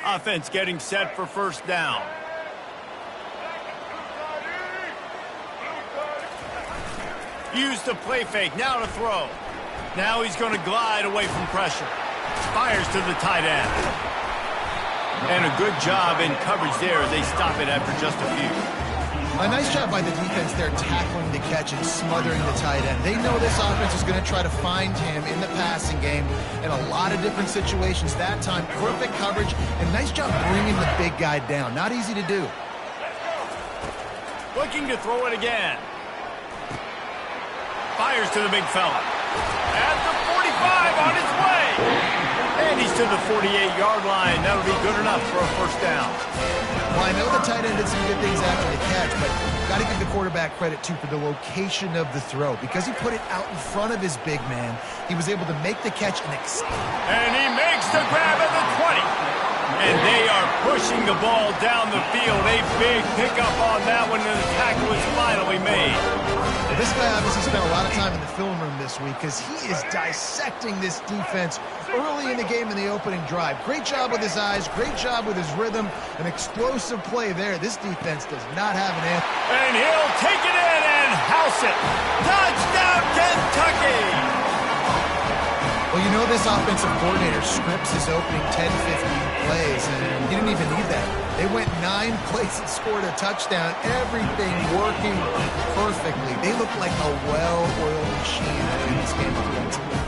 Offense getting set for first down. Use the play fake, now to throw. Now he's going to glide away from pressure. Fires to the tight end. And a good job in coverage there as they stop it after just a few. A nice job by the defense there tackling the catch and smothering the tight end. They know this offense is going to try to find him in the passing game in a lot of different situations. That time, perfect coverage and nice job bringing the big guy down. Not easy to do. Looking to throw it again. Fires to the big fella. At the 45 on his way. And he's to the 48-yard line. That'll be good enough for a first down. Well, I know the tight end did some good things after the catch, but got to give the quarterback credit, too, for the location of the throw. Because he put it out in front of his big man, he was able to make the catch and extend. And he makes the grab at the 20. And they are pushing the ball down the field. A big pickup on that one, and the tackle is finally made. Well, this guy obviously spent a lot of time in the film room this week because he is dissecting this defense early in the game in the opening drive. Great job with his eyes, great job with his rhythm, an explosive play there. This defense does not have an answer. And he'll take it in and house it. Touchdown, Kentucky! Well, you know this offensive coordinator scripts his opening 10, 15 plays, and he didn't even need that. They went 9 plays and scored a touchdown. Everything working perfectly. They look like a well-oiled machine in this game offensively.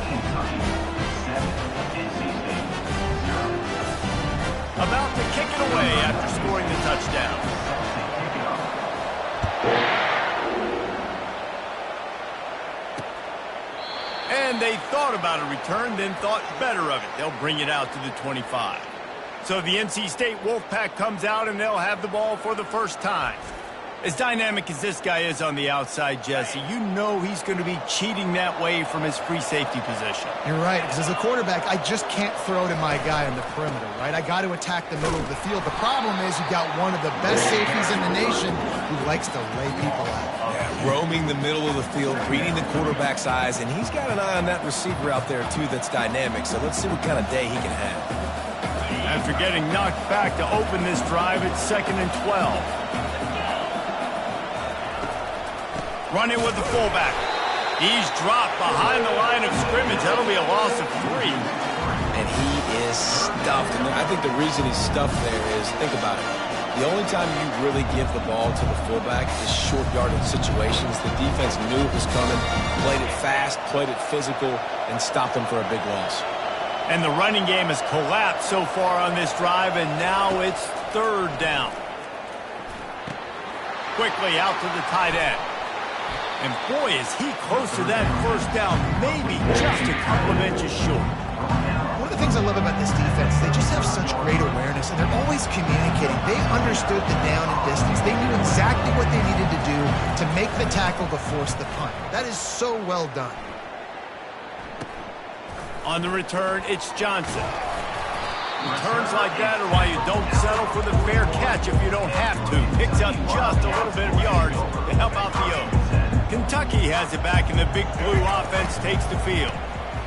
About to kick it away after scoring the touchdown. And they thought about a return, then thought better of it. They'll bring it out to the 25. So the NC State Wolfpack comes out, and they'll have the ball for the first time. As dynamic as this guy is on the outside, Jesse, you know he's going to be cheating that way from his free safety position. You're right, because as a quarterback, I just can't throw to my guy on the perimeter, right? I got to attack the middle of the field. The problem is you've got one of the best safeties in the nation who likes to lay people out. Yeah, roaming the middle of the field, reading the quarterback's eyes, and he's got an eye on that receiver out there, too, that's dynamic. So let's see what kind of day he can have. After getting knocked back to open this drive, it's 2nd and 12. Running with the fullback. He's dropped behind the line of scrimmage. That'll be a loss of 3. And he is stuffed. And I think the reason he's stuffed there is, think about it. The only time you really give the ball to the fullback is short yardage situations. The defense knew it was coming, played it fast, played it physical, and stopped him for a big loss. And the running game has collapsed so far on this drive, and now it's 3rd down. Quickly out to the tight end. And boy, is he close to that first down, maybe just a couple of inches short. One of the things I love about this defense, they just have such great awareness, and they're always communicating. They understood the down and distance. They knew exactly what they needed to do to make the tackle to force the punt. That is so well done. On the return, it's Johnson. Returns like that are why you don't settle for the fair catch if you don't have to. Picks up just a little bit of yards to help out the Oaks. Kentucky has it back, and the big blue offense takes the field.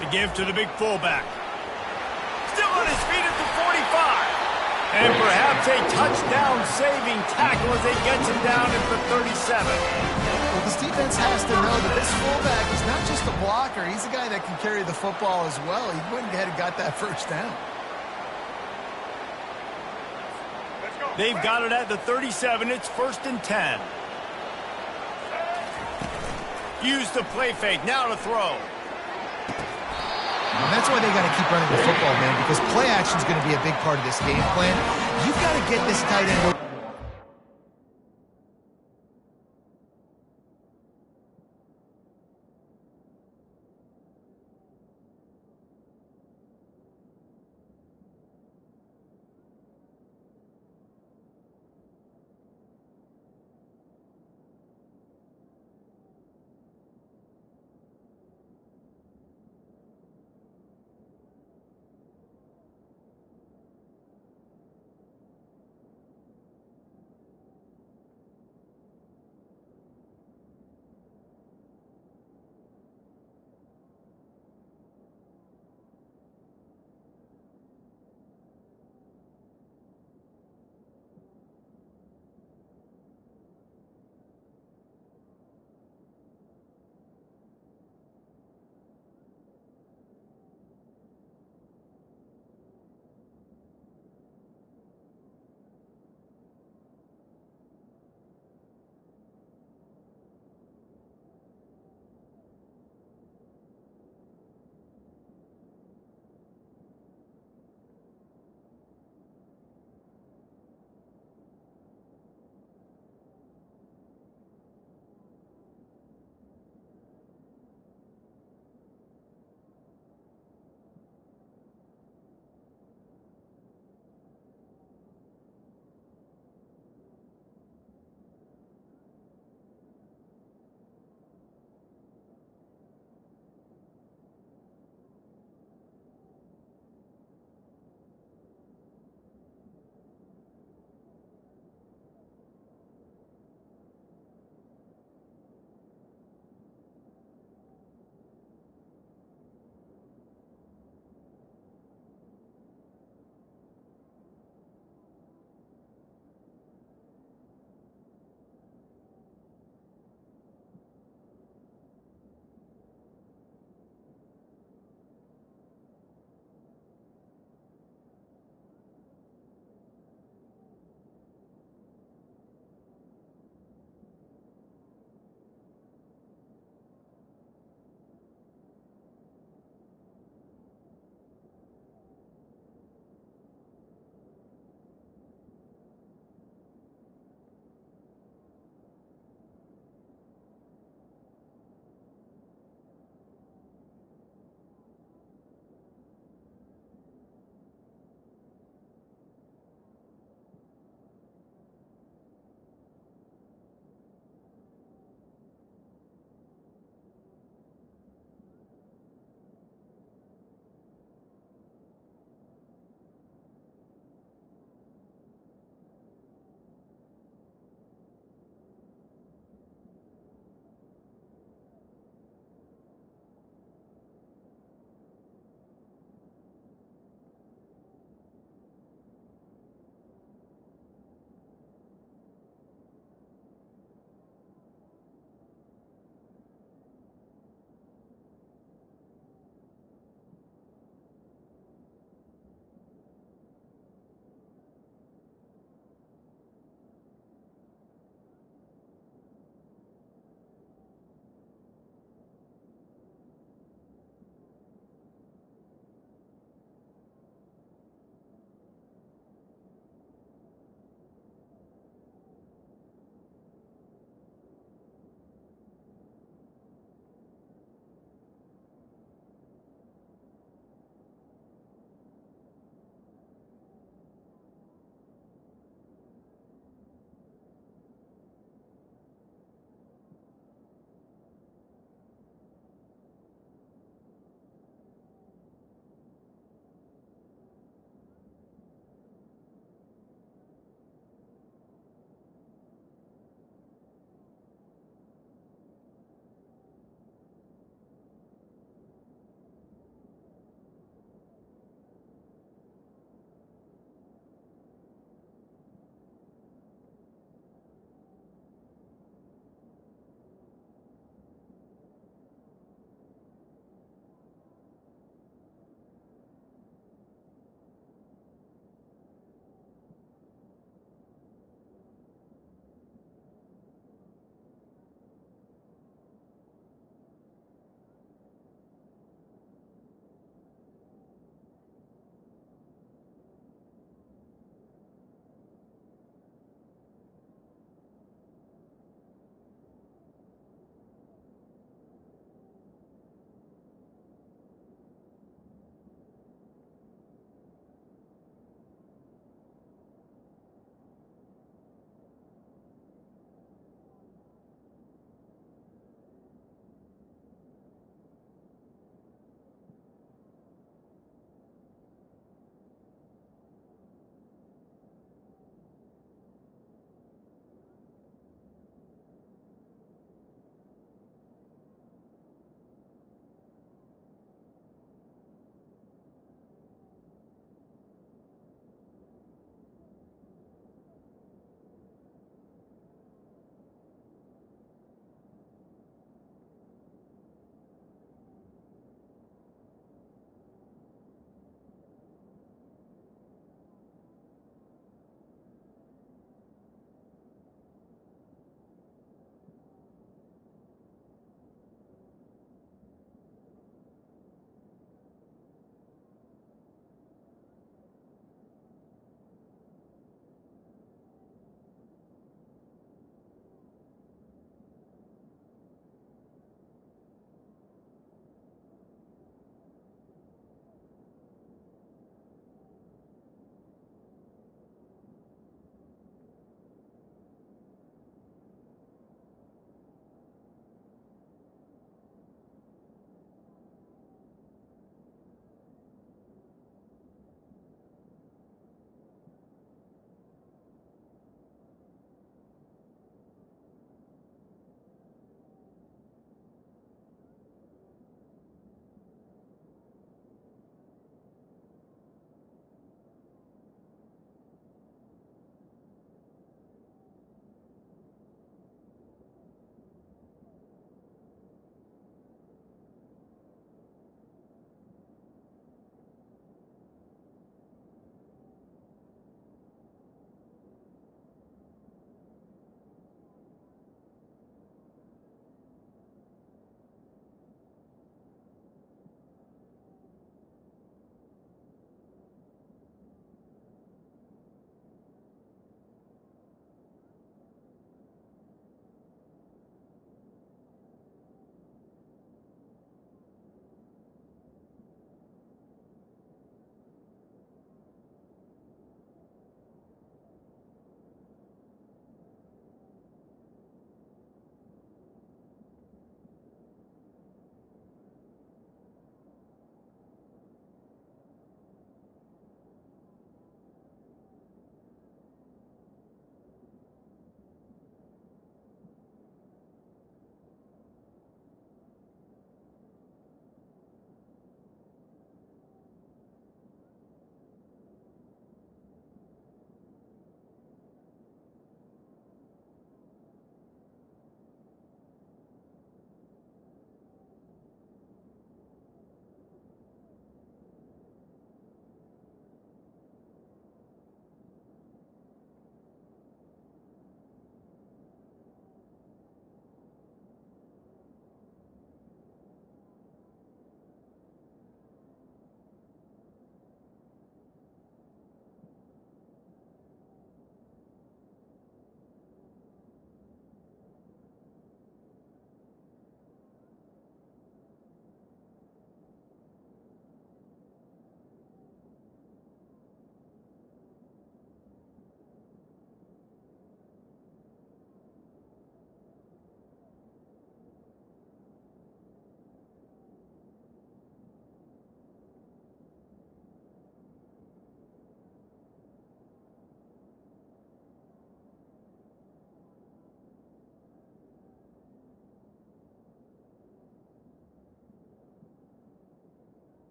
The give to the big fullback. Still on his feet at the 45. And perhaps a touchdown-saving tackle as he gets him down at the 37. Well, this defense has to know that this fullback is not just a blocker. He's a guy that can carry the football as well. He went ahead and got that first down. They've got it at the 37. It's 1st and 10. Use the play fake. Now to throw. And that's why they got to keep running the football, man, because play action is going to be a big part of this game plan. You've got to get this tight end.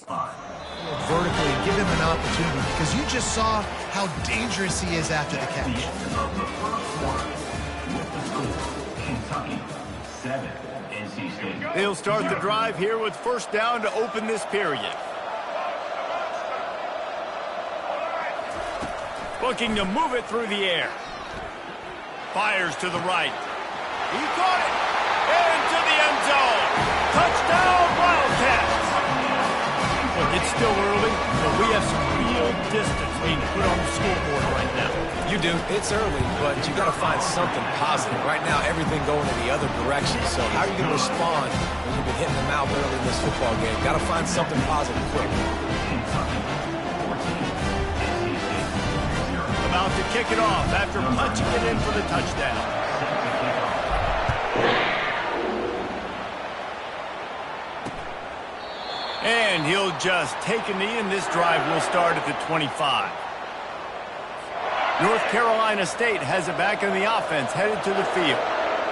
Vertically, give him an opportunity because you just saw how dangerous he is after the catch. They'll start the drive here with first down to open this period. Looking to move it through the air. Fires to the right. He caught it. Into the end zone. Touchdown, Wildcats. Look, it's still early, but we have some real distance being put on the scoreboard right now. You do. It's early, but you got to find something positive. Right now, everything going in the other direction. So how are you going to respond when you've been hitting them out early in this football game? Got to find something positive quick. About to kick it off after punching it in for the touchdown. And he'll just take a knee, and this drive will start at the 25. North Carolina State has it back in the offense, headed to the field.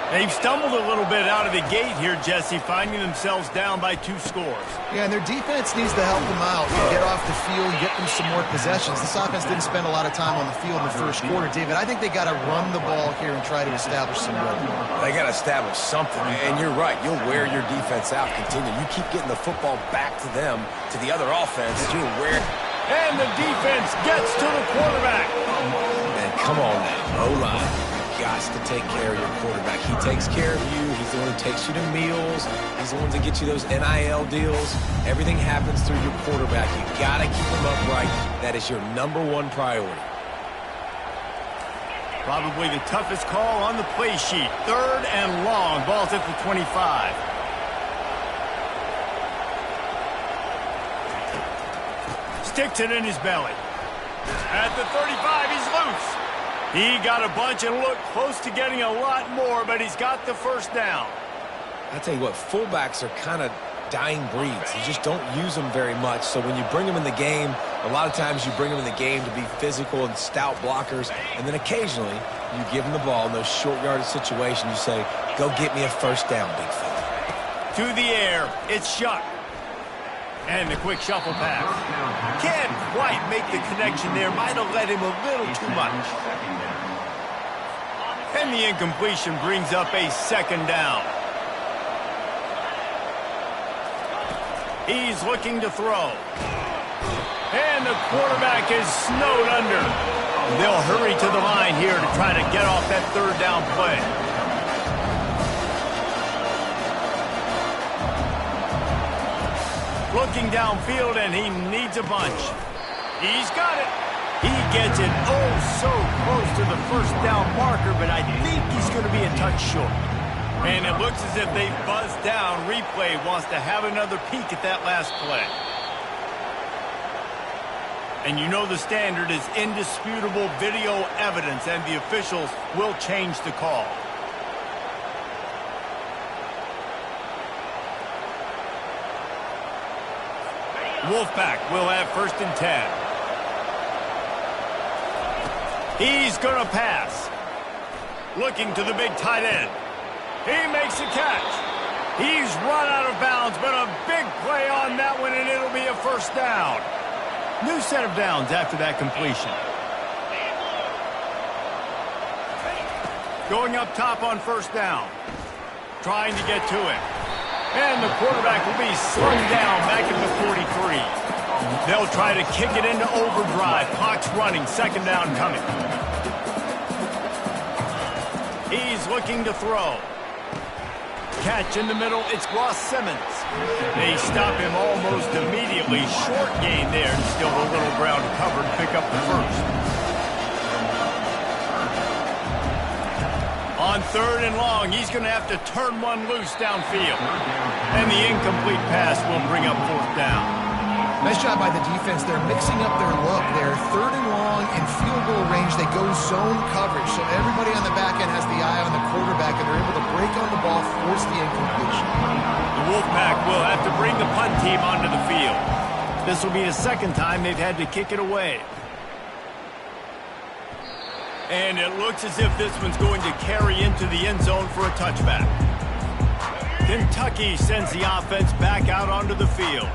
They've stumbled a little bit out of the gate here, Jesse, finding themselves down by 2 scores. Yeah, and their defense needs to help them out. Get off the field, get them some more possessions. This offense didn't spend a lot of time on the field in the first quarter, David. I think they got to run the ball here and try to establish some rhythm. They got to establish something, and you're right. You'll wear your defense out. Continue. You keep getting the football back to them, to the other offense. You'll wear. And the defense gets to the quarterback. Man, come on now. O-line. Got to take care of your quarterback. He takes care of you. He's the one who takes you to meals. He's the one that gets you those NIL deals. Everything happens through your quarterback. You got to keep him upright. That is your #1 priority. Probably the toughest call on the play sheet. 3rd and long. Ball's at the 25. Sticks it in his belly. At the 35, he's loose. He got a bunch and looked close to getting a lot more, but he's got the first down. I tell you what, fullbacks are kind of dying breeds. You just don't use them very much. So when you bring them in the game, a lot of times you bring them in the game to be physical and stout blockers, and then occasionally you give them the ball in those short yardage situations. You say, go get me a first down, big fella. To the air, it's Shuck. And the quick shuffle pass. Can't quite make the connection there. Might have let him a little too much. And the incompletion brings up a 2nd down. He's looking to throw. And the quarterback is snowed under. They'll hurry to the line here to try to get off that 3rd down play. Looking downfield, and he needs a bunch. He's got it. He gets it oh so close to the first down marker, but I think he's going to be a touch short. And it looks as if they've buzzed down. Replay wants to have another peek at that last play. And you know the standard is indisputable video evidence, and the officials will change the call. Wolfpack will have 1st and 10. He's going to pass. Looking to the big tight end. He makes a catch. He's run out of bounds, but a big play on that one, and it'll be a 1st down. New set of downs after that completion. Going up top on 1st down. Trying to get to it. And the quarterback will be slung down back at the 43. They'll try to kick it into overdrive. Clock's running. 2nd down coming. He's looking to throw. Catch in the middle. It's Ross Simmons. They stop him almost immediately. Short gain there. Still a little ground covered. Pick up the 1st. On 3rd and long, he's going to have to turn one loose downfield. And the incomplete pass will bring up 4th down. Nice job by the defense. They're mixing up their look. They're 3rd and long in field goal range. They go zone coverage. So everybody on the back end has the eye on the quarterback, and they're able to break on the ball, force the incompletion. The Wolfpack will have to bring the punt team onto the field. This will be the 2nd time they've had to kick it away. And it looks as if this one's going to carry into the end zone for a touchback. Kentucky sends the offense back out onto the field.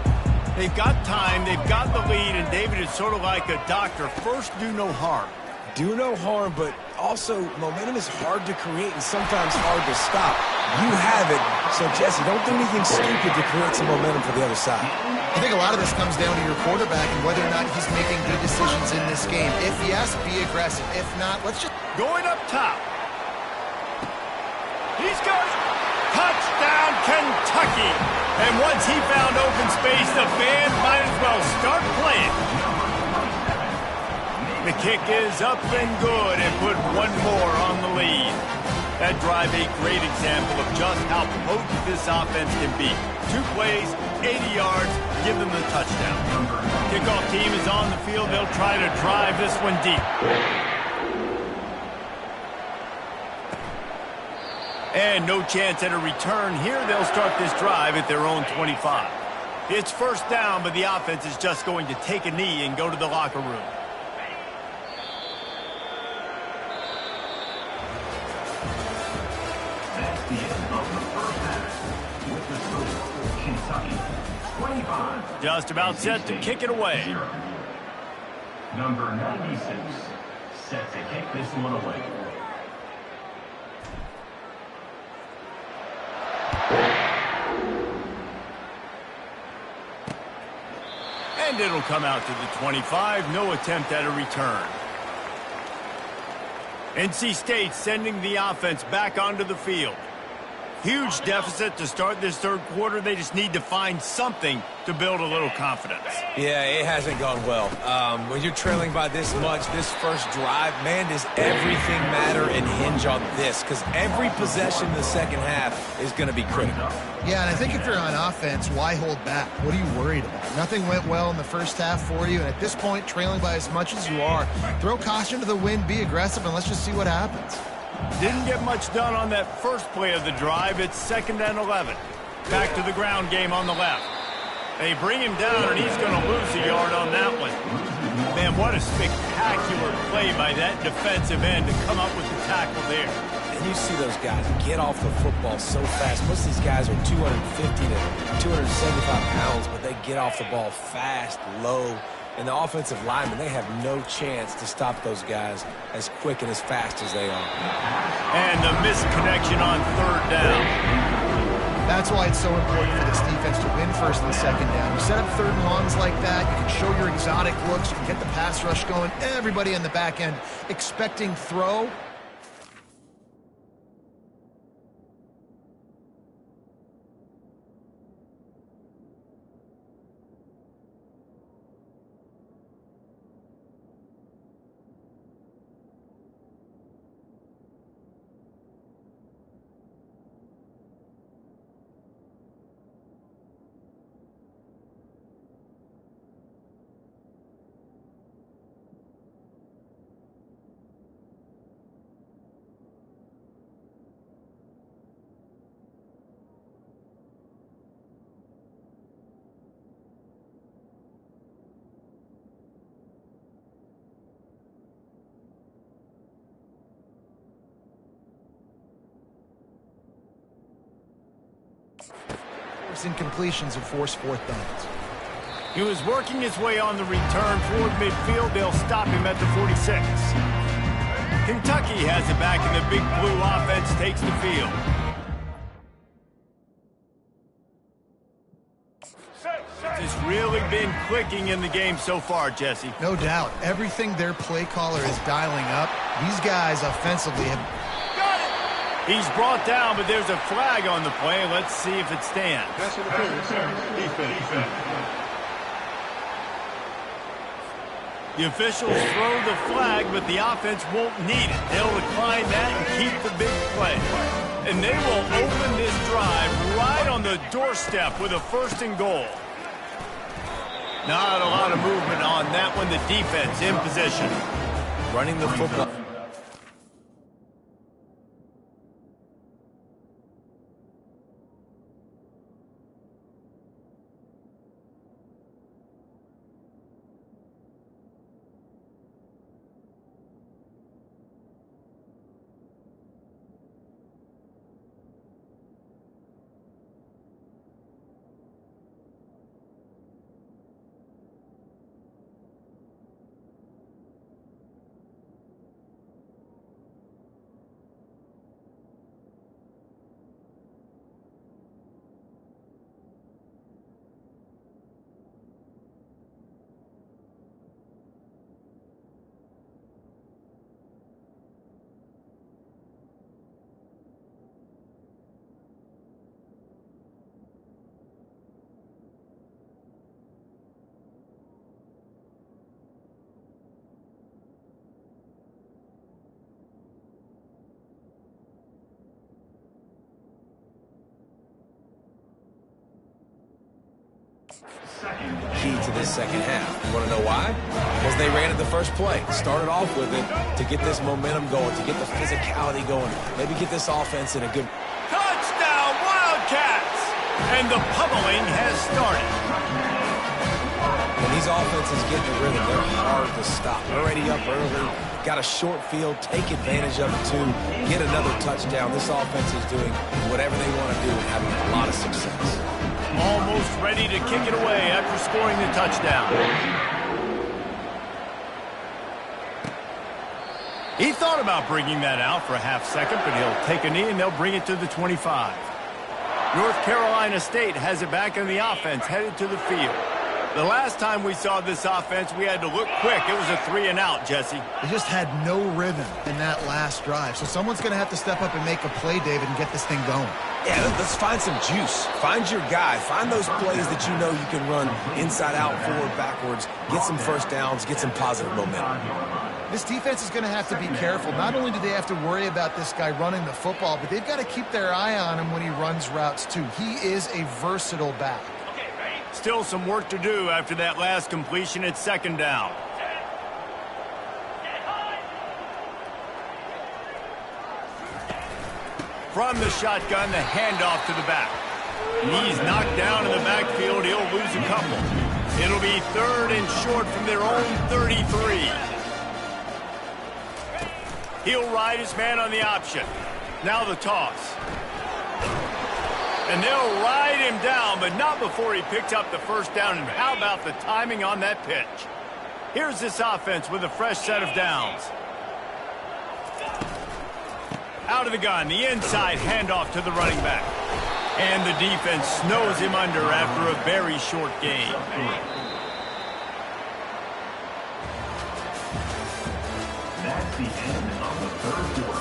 They've got time, they've got the lead, and David is sort of like a doctor. First, do no harm. Do no harm, but also momentum is hard to create and sometimes hard to stop. You have it, so Jesse, don't do anything stupid to create some momentum for the other side. I think a lot of this comes down to your quarterback and whether or not he's making good decisions in this game. If yes, be aggressive. If not, let's just... Going up top. He's got it. Touchdown, Kentucky. And once he found open space, the fans might as well start playing. The kick is up and good and put one more on the lead. That drive a great example of just how potent this offense can be. 2 plays, 80 yards, give them the touchdown. Kickoff team is on the field. They'll try to drive this one deep. And no chance at a return here. They'll start this drive at their own 25. It's first down, but the offense is just going to take a knee and go to the locker room. That's the end of the first half with the score, Kentucky 25. Just about set to kick it away. Number 96 set to kick this one away. And it'll come out to the 25. No attempt at a return. NC State sending the offense back onto the field. Huge deficit to start this third quarter. They just need to find something to build a little confidence. Yeah, it hasn't gone well. When you're trailing by this much, this first drive, man, does everything matter and hinge on this? Because every possession in the second half is going to be critical. Yeah, and I think if you're on offense, why hold back? What are you worried about? Nothing went well in the first half for you, and at this point, trailing by as much as you are, throw caution to the wind, be aggressive, and let's just see what happens. Didn't get much done on that first play of the drive. It's 2nd and 11. Back to the ground game on the left. They bring him down, and he's going to lose a yard on that one. Man, what a spectacular play by that defensive end to come up with the tackle there. And you see those guys get off the football so fast. Most of these guys are 250 to 275 pounds, but they get off the ball fast, low. And the offensive linemen, they have no chance to stop those guys as quick and as fast as they are. And the misconnection on 3rd down. That's why it's so important for this defense to win first and second down. You set up 3rd and longs like that, you can show your exotic looks, you can get the pass rush going, everybody in the back end expecting throw. Incompletions and forced 4th downs. He was working his way on the return toward midfield. They'll stop him at the 46. Kentucky has it back, and the Big Blue offense takes the field. It's really been clicking in the game so far, Jesse. No doubt. Everything their play caller is dialing up, these guys offensively have... He's brought down, but there's a flag on the play. Let's see if it stands. The officials throw the flag, but the offense won't need it. They'll decline that and keep the big play. And they will open this drive right on the doorstep with a 1st and goal. Not a lot of movement on that one. The defense in position. Running the football. Key to this second half. You want to know why? Because they ran it the first play. Started off with it to get this momentum going, to get the physicality going, maybe get this offense in a good... Touchdown, Wildcats! And the pummeling has started. When these offenses get in the rhythm, they're hard to stop. Already up early, got a short field, take advantage of it too, get another touchdown. This offense is doing whatever they want to do and having a lot of success. Almost ready to kick it away after scoring the touchdown. He thought about bringing that out for a half second, but he'll take a knee and they'll bring it to the 25. North Carolina State has it back in the offense, headed to the field. The last time we saw this offense, we had to look quick. It was a 3-and-out, Jesse. They just had no rhythm in that last drive. So someone's going to have to step up and make a play, David, and get this thing going. Yeah, let's find some juice. Find your guy. Find those plays that you know you can run inside out, forward, backwards, get some first downs, get some positive momentum. This defense is going to have to be careful. Not only do they have to worry about this guy running the football, but they've got to keep their eye on him when he runs routes, too. He is a versatile back. Still some work to do after that last completion at second down. From the shotgun, the handoff to the back. He's knocked down in the backfield. He'll lose a couple. It'll be 3rd and short from their own 33. He'll ride his man on the option. Now the toss. And they'll ride him down, but not before he picked up the first down. And how about the timing on that pitch? Here's this offense with a fresh set of downs. Out of the gun, the inside handoff to the running back. And the defense snows him under after a very short game. That's the end of the third quarter.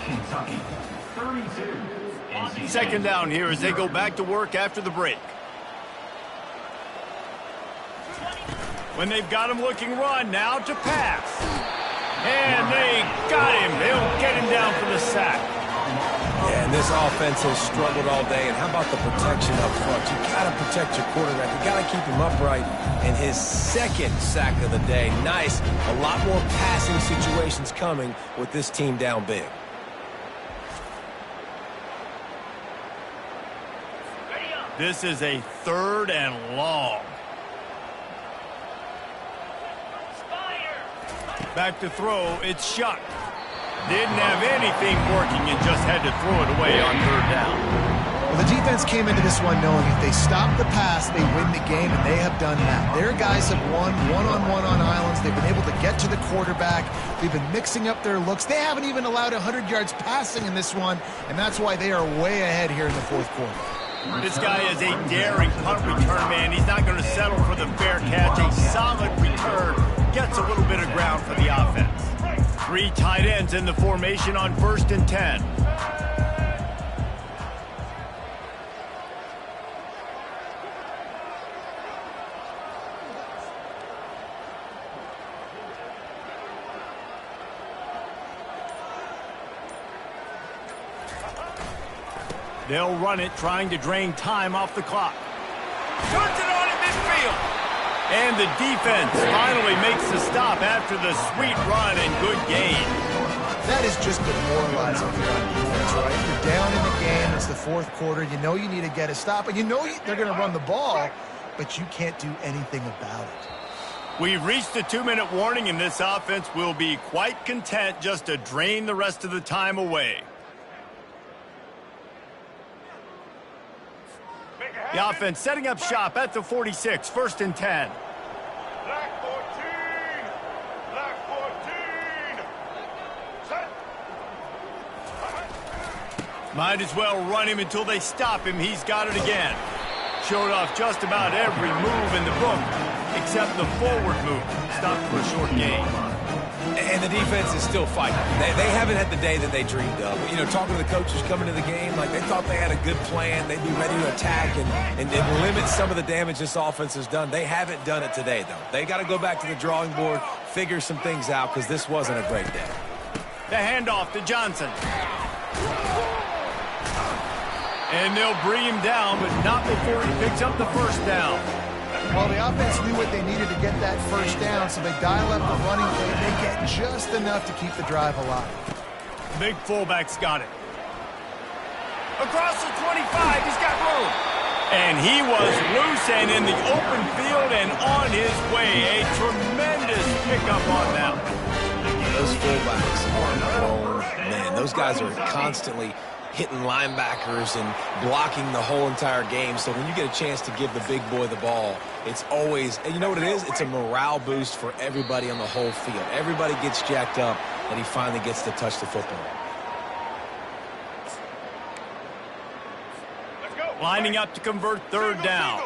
Kentucky, 32. Second down here as they go back to work after the break. When they've got him looking run, now to pass. And they got him. They'll get him down for the sack. Yeah, and this offense has struggled all day. And how about the protection up front? You got to protect your quarterback. You got to keep him upright. And his second sack of the day. Nice. A lot more passing situations coming with this team down big. This is a 3rd and long. Back to throw, it's Shuck. Didn't have anything working and just had to throw it away on 3rd down. Well, The defense came into this one knowing if they stop the pass, they win the game, and they have done that. Their guys have won one-on-one on islands. They've been able to get to the quarterback. They've been mixing up their looks. They haven't even allowed 100 yards passing in this one, and that's why they are way ahead here in the fourth quarter. This guy is a daring punt return man. He's not going to settle for the fair catch. A solid return gets a little bit of ground for the offense. 3 tight ends in the formation on 1st and 10. They'll run it, trying to drain time off the clock. Puts it on at midfield. And the defense finally makes the stop after the sweet run and good gain. That is just demoralizing for on defense, right? You're down in the game. It's the fourth quarter. You know you need to get a stop, and you know they're going to run the ball, but you can't do anything about it. We've reached the 2-minute warning, and this offense will be quite content just to drain the rest of the time away. The offense setting up shop at the 46, 1st and 10. Black 14! Black 14! Set! Might as well run him until they stop him. He's got it again. Showed off just about every move in the book, except the forward move. Stopped for a short gain. And the defense is still fighting. They haven't had the day that they dreamed of. You know, talking to the coaches coming to the game, like they thought they had a good plan. They'd be ready to attack and limit some of the damage this offense has done. They haven't done it today, though. They got to go back to the drawing board, figure some things out, because this wasn't a great day. The handoff to Johnson. And they'll bring him down, but not before he picks up the first down. Well, the offense knew what they needed to get that first down, so they dial up the running play. They get just enough to keep the drive alive. Big fullback's got it. Across the 25, he's got room. And he was loose and in the open field and on his way. A tremendous pickup on that one. Those fullbacks are grown men. Those guys are constantly hitting linebackers and blocking the whole entire game. So when you get a chance to give the big boy the ball, it's always, and you know what it is? It's a morale boost for everybody on the whole field. Everybody gets jacked up, and he finally gets to touch the football. Let's go! Lining up to convert 3rd down.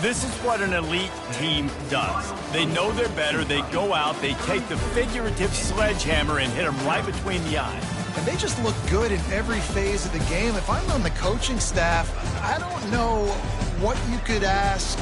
This is what an elite team does. They know they're better. They go out. They take the figurative sledgehammer and hit them right between the eyes. And they just look good in every phase of the game. If I'm on the coaching staff, I don't know what you could ask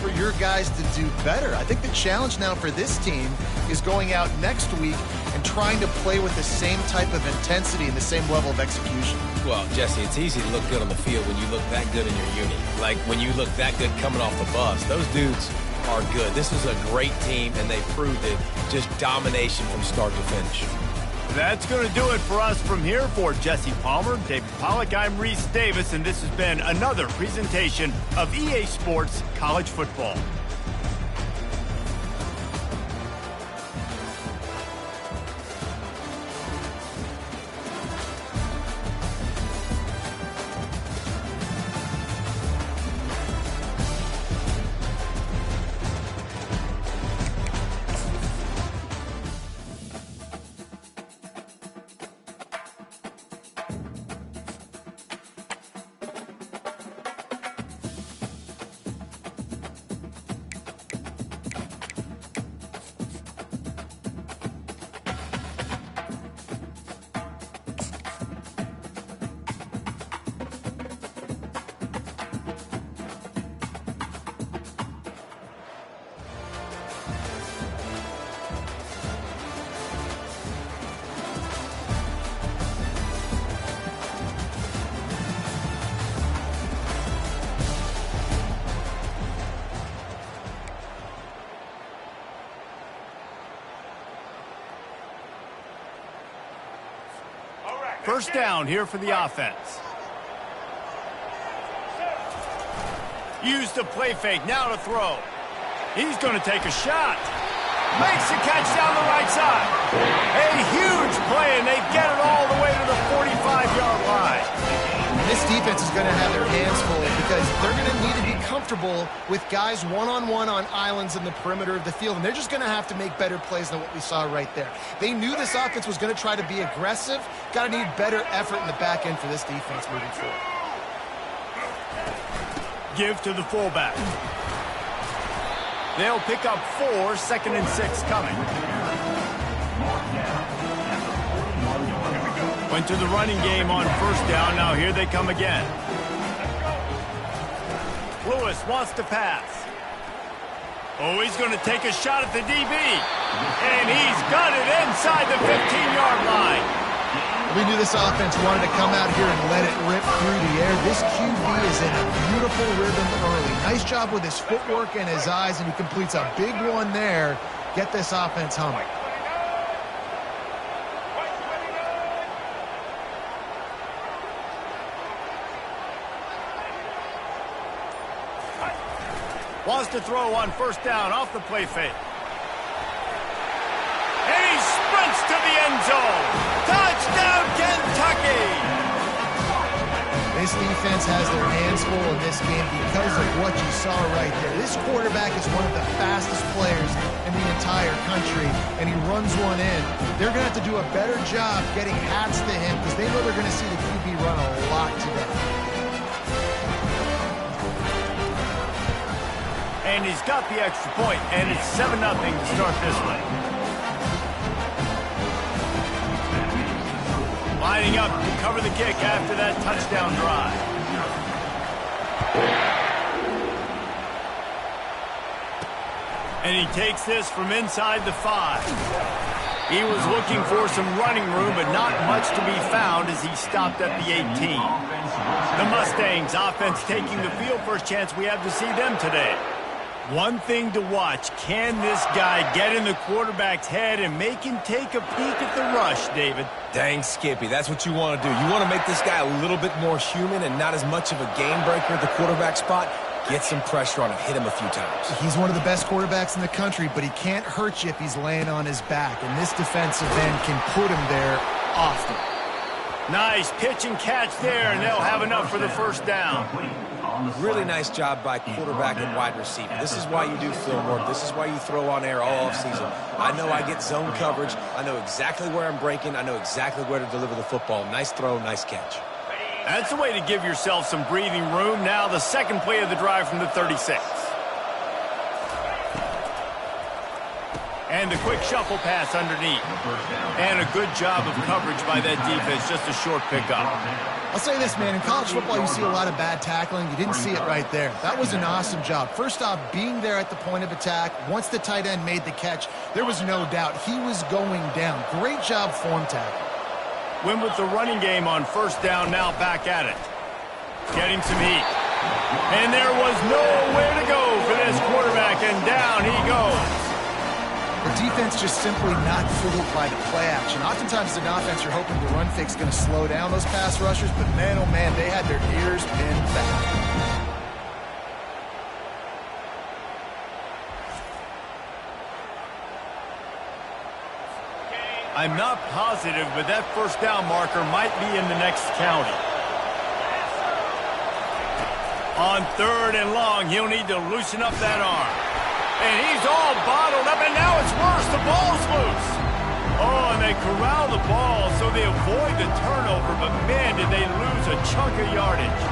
for your guys to do better. I think the challenge now for this team is going out next week and trying to play with the same type of intensity and the same level of execution. Well, Jesse, it's easy to look good on the field when you look that good in your uni. Like when you look that good coming off the bus. Those dudes are good. This is a great team, and they proved it. Just domination from start to finish. That's going to do it for us from here. For Jesse Palmer, David Pollack, I'm Reese Davis, and this has been another presentation of EA Sports College Football. First down here for the offense. Use the play fake, now to throw. He's going to take a shot. Makes the catch down the right side. A huge play, and they get it all the way to the 45-yard line. This defense is going to have their hands full because they're going to need to be comfortable with guys one-on-one on islands in the perimeter of the field, and they're just going to have to make better plays than what we saw right there. They knew this offense was going to try to be aggressive. Got to need better effort in the back end for this defense moving forward. Give to the fullback. They'll pick up 4, 2nd and 6 coming. Went to the running game on 1st down. Now here they come again. Lewis wants to pass. Oh, he's going to take a shot at the DB. And he's got it inside the 15-yard line. We knew this offense wanted to come out here and let it rip through the air. This QB is in a beautiful rhythm early. Nice job with his footwork and his eyes, and he completes a big one there. Get this offense humming. Wants to throw on 1st down off the play fake. And he sprints to the end zone. Touchdown, Kentucky! This defense has their hands full in this game because of what you saw right there. This quarterback is one of the fastest players in the entire country, and he runs one in. They're going to have to do a better job getting hats to him because they know they're going to see the QB run a lot today. And he's got the extra point, and it's 7-0 to start this one. Lining up to cover the kick after that touchdown drive. And he takes this from inside the 5. He was looking for some running room, but not much to be found as he stopped at the 18. The Mustangs offense taking the field. First chance we have to see them today. One thing to watch, can this guy get in the quarterback's head and make him take a peek at the rush, David? Dang, Skippy, that's what you want to do. You want to make this guy a little bit more human and not as much of a game breaker at the quarterback spot. Get some pressure on him, hit him a few times. He's one of the best quarterbacks in the country, but he can't hurt you if he's laying on his back, and this defensive end can put him there often. Nice pitch and catch there, and they'll have enough for the 1st down. Really nice job by quarterback and wide receiver. This is why you do film work. This is why you throw on air all offseason. I know I get zone coverage. I know exactly where I'm breaking. I know exactly where to deliver the football. Nice throw, nice catch. That's the way to give yourself some breathing room. Now the second play of the drive from the 36. And the quick shuffle pass underneath. And a good job of coverage by that defense. Just a short pickup. I'll say this, man. In college football, you see a lot of bad tackling. You didn't see it right there. That was an awesome job. First off, being there at the point of attack. Once the tight end made the catch, there was no doubt he was going down. Great job form tackle. Win with the running game on 1st down, now back at it. Getting some heat. And there was nowhere to go for this quarterback, and down he goes. The defense just simply not fooled by the play action. Oftentimes, as an offense, you're hoping the run fake is going to slow down those pass rushers, but man, oh man, they had their ears pinned back. I'm not positive, but that 1st down marker might be in the next county. On 3rd and long, he'll need to loosen up that arm. And he's all bottled up, and now it's worse. The ball's loose. Oh, and they corral the ball, so they avoid the turnover, but man, did they lose a chunk of yardage.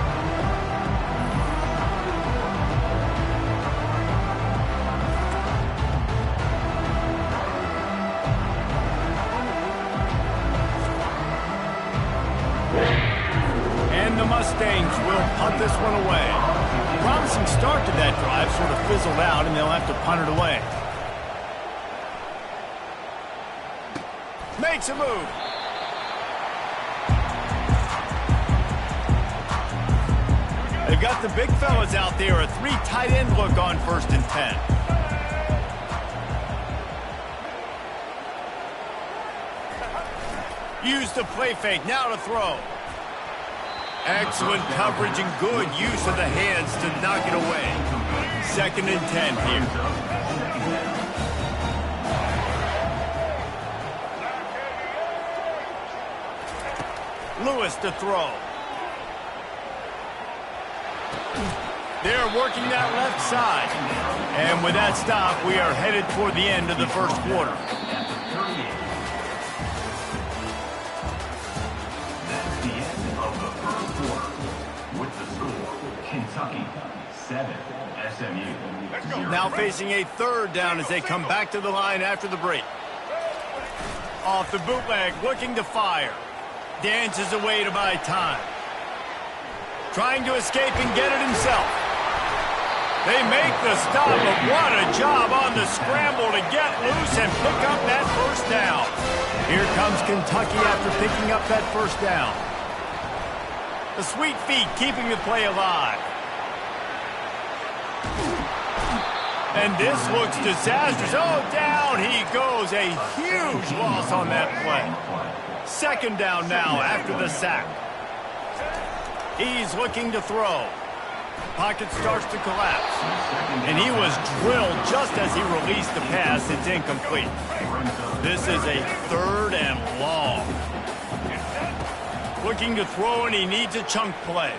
And the Mustangs will punt this one away. Promising start to that drive sort of fizzled out, and they'll have to punt it away. Makes a move. They've got the big fellas out there. A 3 tight end look on 1st and 10. Use the play fake. Now to throw. Excellent coverage and good use of the hands to knock it away. 2nd and 10 here. Lewis to throw. They're working that left side. And with that stop, we are headed toward the end of the first quarter. That's the end of the first quarter. With the score, Kentucky 7, SMU 0. Now facing a third down as they come back to the line after the break. Off the bootleg, looking to fire. Dances away to buy time. Trying to escape and get it himself. They make the stop, but what a job on the scramble to get loose and pick up that first down. Here comes Kentucky after picking up that first down. The sweet feet keeping the play alive. And this looks disastrous. Oh, down he goes. A huge loss on that play. Second down now after the sack. He's looking to throw. Pocket starts to collapse. And he was drilled just as he released the pass. It's incomplete. This is a third and long. Looking to throw, and he needs a chunk play.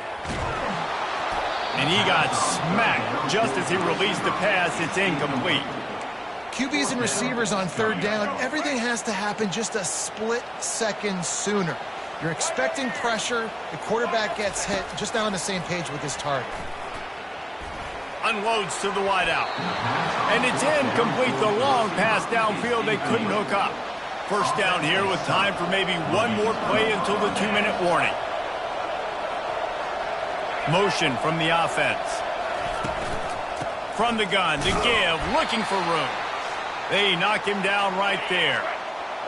And he got smacked just as he released the pass. It's incomplete. QBs and receivers on third down, everything has to happen just a split second sooner. You're expecting pressure, the quarterback gets hit, just not on the same page with his target. Unloads to the wideout. And it's incomplete. The long pass downfield, they couldn't hook up. First down here with time for maybe one more play until the 2-minute warning. Motion from the offense. From the gun to give, looking for room. They knock him down right there.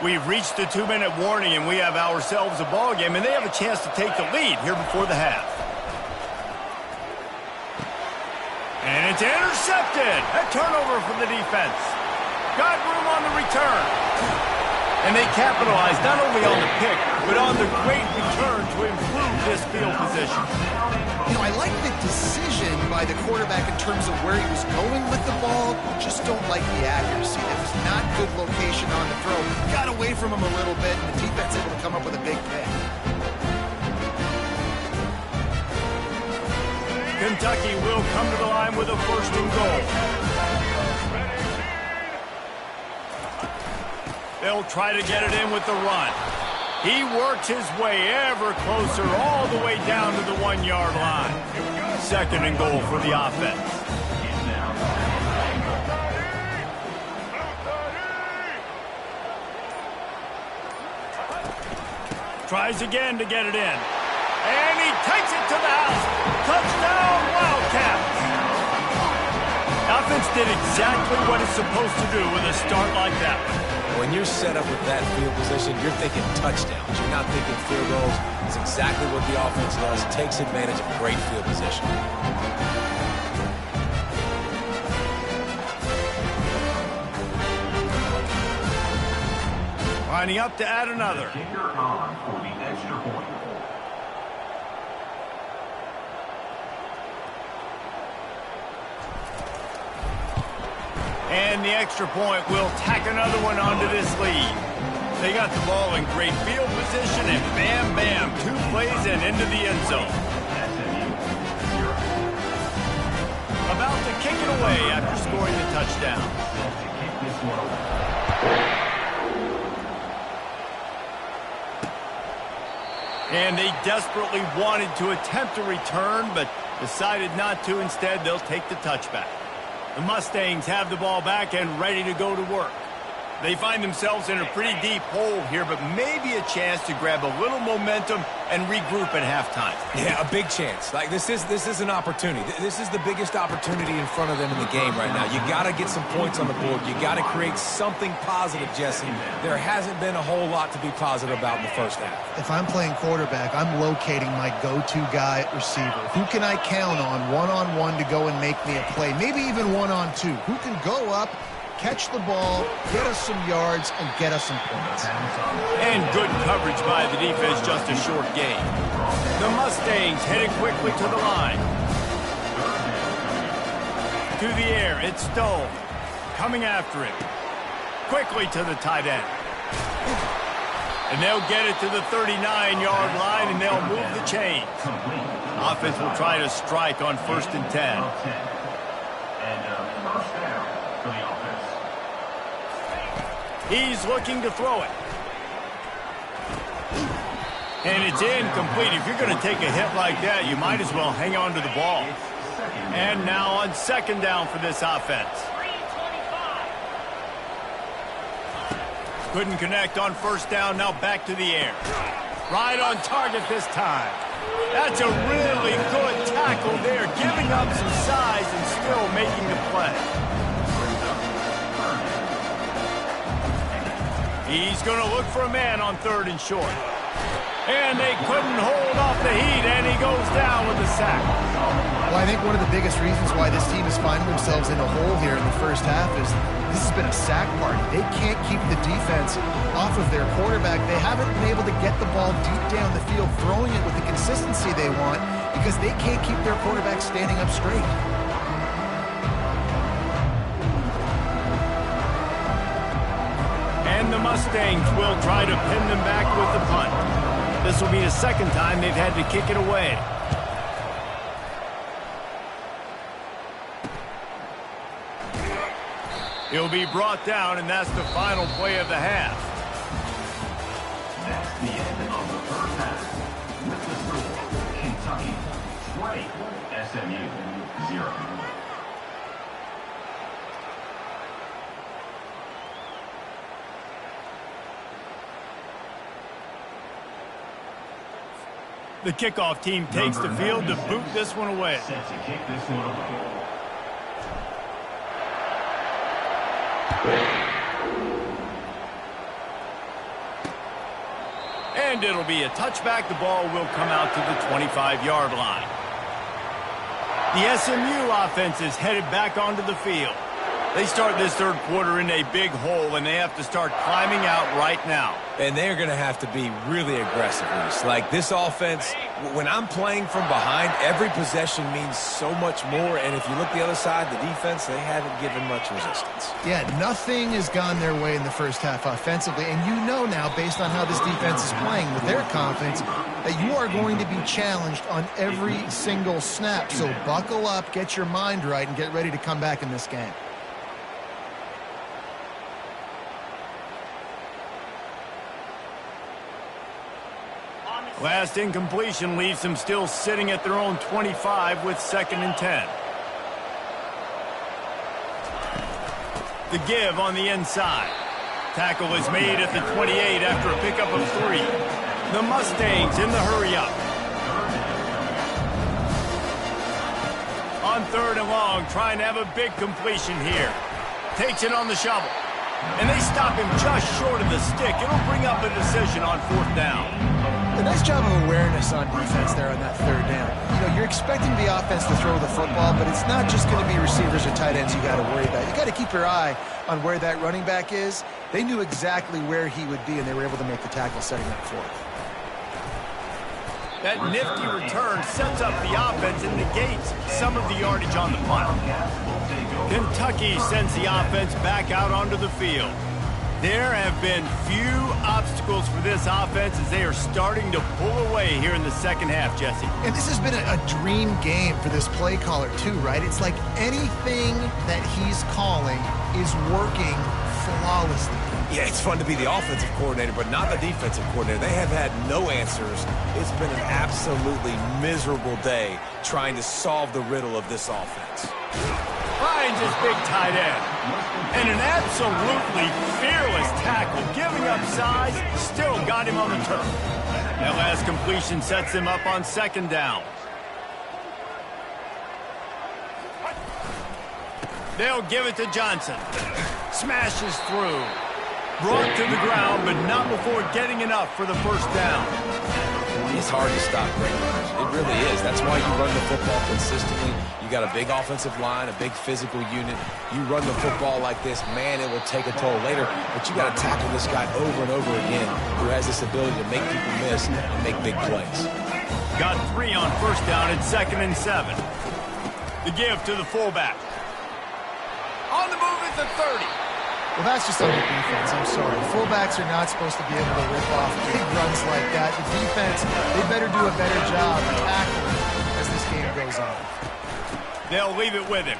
We've reached the 2-minute warning, and we have ourselves a ball game, and they have a chance to take the lead here before the half. And it's intercepted. A turnover for the defense. Got room on the return. And they capitalized not only on the pick, but on the great return to improve this field position. You know, I like the decision by the quarterback in terms of where he was going with the ball. Just don't like the accuracy. It was not good location on the throw. Got away from him a little bit, and the defense able to come up with a big pick. Kentucky will come to the line with a first and goal. They'll try to get it in with the run. He works his way ever closer all the way down to the 1-yard line. Second and goal for the offense. Tries again to get it in. And he takes it to the house. Touchdown, Wildcats. Offense did exactly what it's supposed to do with a start like that. When you're set up with that field position, you're thinking touchdowns. You're not thinking field goals. It's exactly what the offense does. Takes advantage of great field position. Lining up to add another. Kicker on for the extra point. And the extra point will tack another one onto this lead. They got the ball in great field position, and bam, bam, 2 plays and into the end zone. About to kick it away after scoring the touchdown. And they desperately wanted to attempt a return, but decided not to. Instead, they'll take the touchback. The Mustangs have the ball back and ready to go to work. They find themselves in a pretty deep hole here, but maybe a chance to grab a little momentum and regroup at halftime. Yeah, a big chance. Like this is an opportunity. This is the biggest opportunity in front of them in the game right now. You got to get some points on the board. You got to create something positive, Jesse. There hasn't been a whole lot to be positive about in the first half. If I'm playing quarterback, I'm locating my go-to guy at receiver. Who can I count on one-on-one to go and make me a play? Maybe even one-on-two. Who can go up, catch the ball, get us some yards, and get us some points. And good coverage by the defense, just a short gain. The Mustangs headed quickly to the line. To the air, it's Stone. Coming after him. Quickly to the tight end. And they'll get it to the 39-yard line, and they'll move the chains. Offense will try to strike on 1st and 10. And first down for the offense. He's looking to throw it. And it's incomplete. If you're going to take a hit like that, you might as well hang on to the ball. And now on 2nd down for this offense. Couldn't connect on 1st down. Now back to the air. Right on target this time. That's a really good tackle there, giving up some size and still making the play. He's going to look for a man on 3rd and short. And they couldn't hold off the heat, and he goes down with a sack. Well, I think one of the biggest reasons why this team is finding themselves in a hole here in the first half is this has been a sack party. They can't keep the defense off of their quarterback. They haven't been able to get the ball deep down the field, throwing it with the consistency they want because they can't keep their quarterback standing up straight. And the Mustangs will try to pin them back with the punt. This will be the 2nd time they've had to kick it away. He'll be brought down, and that's the final play of the half. That's the end of the first half. With the score, Kentucky 20, SMU 0. The kickoff team takes the field to boot this one away. Set to kick this one away. And it'll be a touchback. The ball will come out to the 25-yard line. The SMU offense is headed back onto the field. They start this 3rd quarter in a big hole, and they have to start climbing out right now. And they're going to have to be really aggressive. Like this offense, when I'm playing from behind, every possession means so much more. And if you look the other side, the defense, they haven't given much resistance. Yeah, nothing has gone their way in the first half offensively. And you know now, based on how this defense is playing with their confidence, that you are going to be challenged on every single snap. So buckle up, get your mind right, and get ready to come back in this game. Last incompletion leaves them still sitting at their own 25 with 2nd and 10. The give on the inside. Tackle is made at the 28 after a pickup of 3. The Mustangs in the hurry-up. On 3rd and long, trying to have a big completion here. Takes it on the shovel. And they stop him just short of the stick. It'll bring up a decision on 4th down. A nice job of awareness on defense there on that 3rd down. You know, you're expecting the offense to throw the football, but it's not just going to be receivers or tight ends you got to worry about. You got to keep your eye on where that running back is. They knew exactly where he would be, and they were able to make the tackle setting up for it. That nifty return sets up the offense and negates some of the yardage on the punt. Kentucky sends the offense back out onto the field. There have been few obstacles for this offense as they are starting to pull away here in the 2nd half, Jesse. And this has been a dream game for this play caller too, right? It's like anything that he's calling is working flawlessly. Yeah, it's fun to be the offensive coordinator, but not the defensive coordinator. They have had no answers. It's been an absolutely miserable day trying to solve the riddle of this offense. Finds his big tight end. And an absolutely fearless tackle, giving up size, still got him on the turf. That last completion sets him up on 2nd down. They'll give it to Johnson. Smashes through. Brought to the ground, but not before getting enough for the 1st down. It's hard to stop great runners. It really is. That's why you run the football consistently. You got a big offensive line, a big physical unit. You run the football like this, man, it will take a toll later. But you got to tackle this guy over and over again who has this ability to make people miss and make big plays. Got 3 on 1st down at 2nd and 7. The give to the fullback. On the move at the 30. Well, that's just on the defense. I'm sorry. Fullbacks are not supposed to be able to rip off big runs like that. The defense, they better do a better job tackling as this game goes on. They'll leave it with him.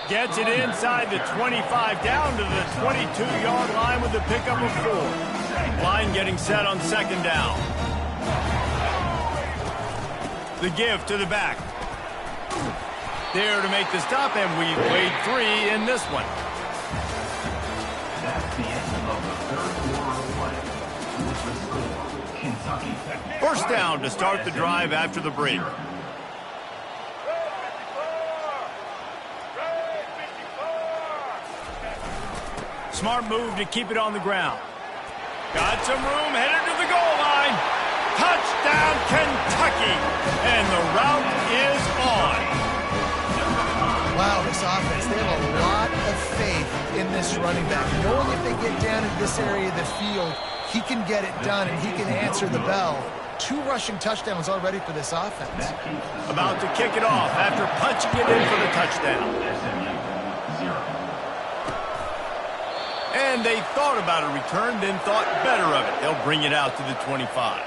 Gets it inside the 25, down to the 22-yard line with the pickup of 4. Line getting set on second down. The give to the back. There to make the stop, and we've played 3 in this one. That's the end of the third quarter of play. With the score, Kentucky. First down to start the drive after the break. Smart move to keep it on the ground. Got some room, headed to the goal line. Touchdown, Kentucky! And the route is on. Wow, this offense, they have a lot of faith in this running back. Knowing if they get down in this area of the field, he can get it done and he can answer the bell. 2 rushing touchdowns already for this offense. About to kick it off after punching it in for the touchdown. And they thought about a return, then thought better of it. They'll bring it out to the 25.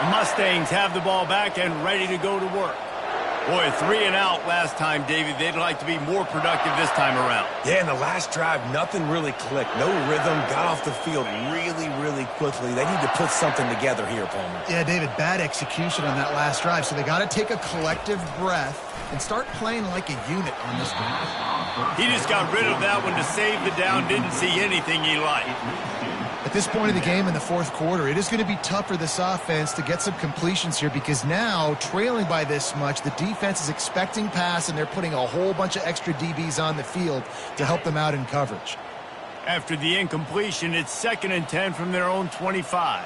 The Mustangs have the ball back and ready to go to work. Boy, 3 and out last time, David. They'd like to be more productive this time around. Yeah, in the last drive, nothing really clicked. No rhythm, got off the field really, really quickly. They need to put something together here, Palmer. Yeah, David, bad execution on that last drive, so they got to take a collective breath and start playing like a unit on this drive. He just got rid of that one to save the down, didn't see anything he liked. At this point of the game in the fourth quarter, it is going to be tough for this offense to get some completions here because now, trailing by this much, the defense is expecting pass and they're putting a whole bunch of extra DBs on the field to help them out in coverage. After the incompletion, it's 2nd and 10 from their own 25.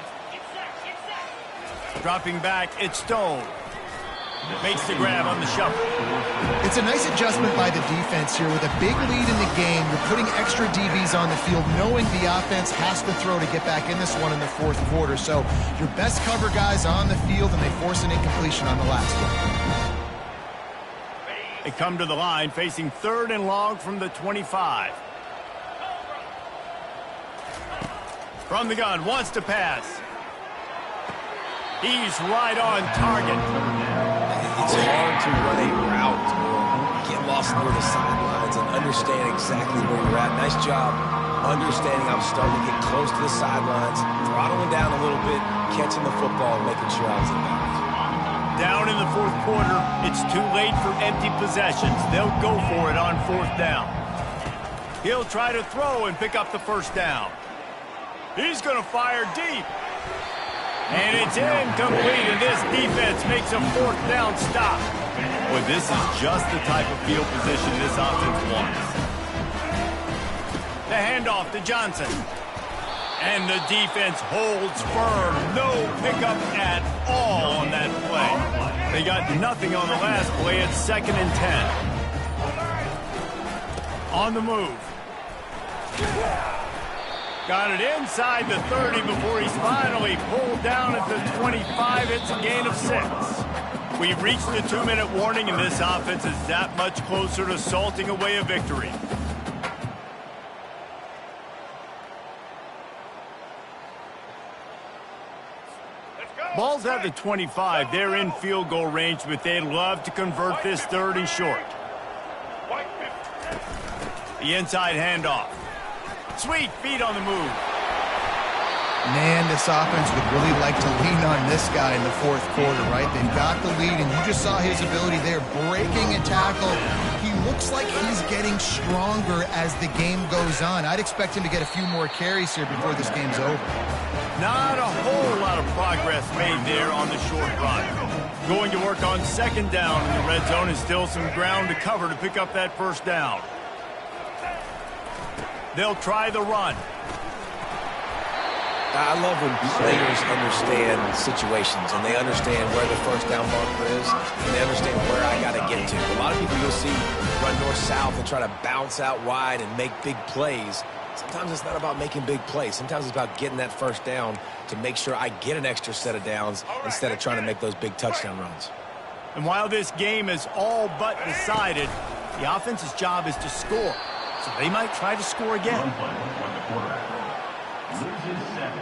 Dropping back, it's Stone. Makes the grab on the shuffle. It's a nice adjustment by the defense here. With a big lead in the game, you're putting extra DBs on the field, knowing the offense has to throw to get back in this one in the fourth quarter. So your best cover guys on the field, and they force an incompletion on the last one. They come to the line, facing 3rd and long from the 25. From the gun, wants to pass. He's right on target. It's hard to run a route or get lost near the sidelines and understand exactly where you're at. Nice job understanding I'm starting to get close to the sidelines, throttling down a little bit, catching the football, and making sure I was in bounds. Down in the fourth quarter, it's too late for empty possessions. They'll go for it on 4th down. He'll try to throw and pick up the first down. He's going to fire deep. And it's incomplete, and this defense makes a 4th down stop. Boy, this is just the type of field position this offense wants. The handoff to Johnson. And the defense holds firm. No pickup at all on that play. They got nothing on the last play. It's 2nd and 10. On the move. Got it inside the 30 before he's finally pulled down at the 25. It's a gain of 6. We've reached the 2-minute warning, and this offense is that much closer to salting away a victory. Ball's at the 25. They're in field goal range, but they'd love to convert this 3rd and short. The inside handoff. Sweet feet on the move. Man, this offense would really like to lean on this guy in the fourth quarter, right? They've got the lead, and you just saw his ability there, breaking a tackle. He looks like he's getting stronger as the game goes on. I'd expect him to get a few more carries here before this game's over. Not a whole lot of progress made there on the short run. Going to work on 2nd down in the red zone, is still some ground to cover to pick up that 1st down. They'll try the run. I love when players understand situations and they understand where the 1st down marker is and they understand where I got to get to. A lot of people you'll see run north-south and try to bounce out wide and make big plays. Sometimes it's not about making big plays. Sometimes it's about getting that 1st down to make sure I get an extra set of downs instead of trying to make those big touchdown runs. And while this game is all but decided, the offense's job is to score. So they might try to score again. One play with the quarterback. Loses 7.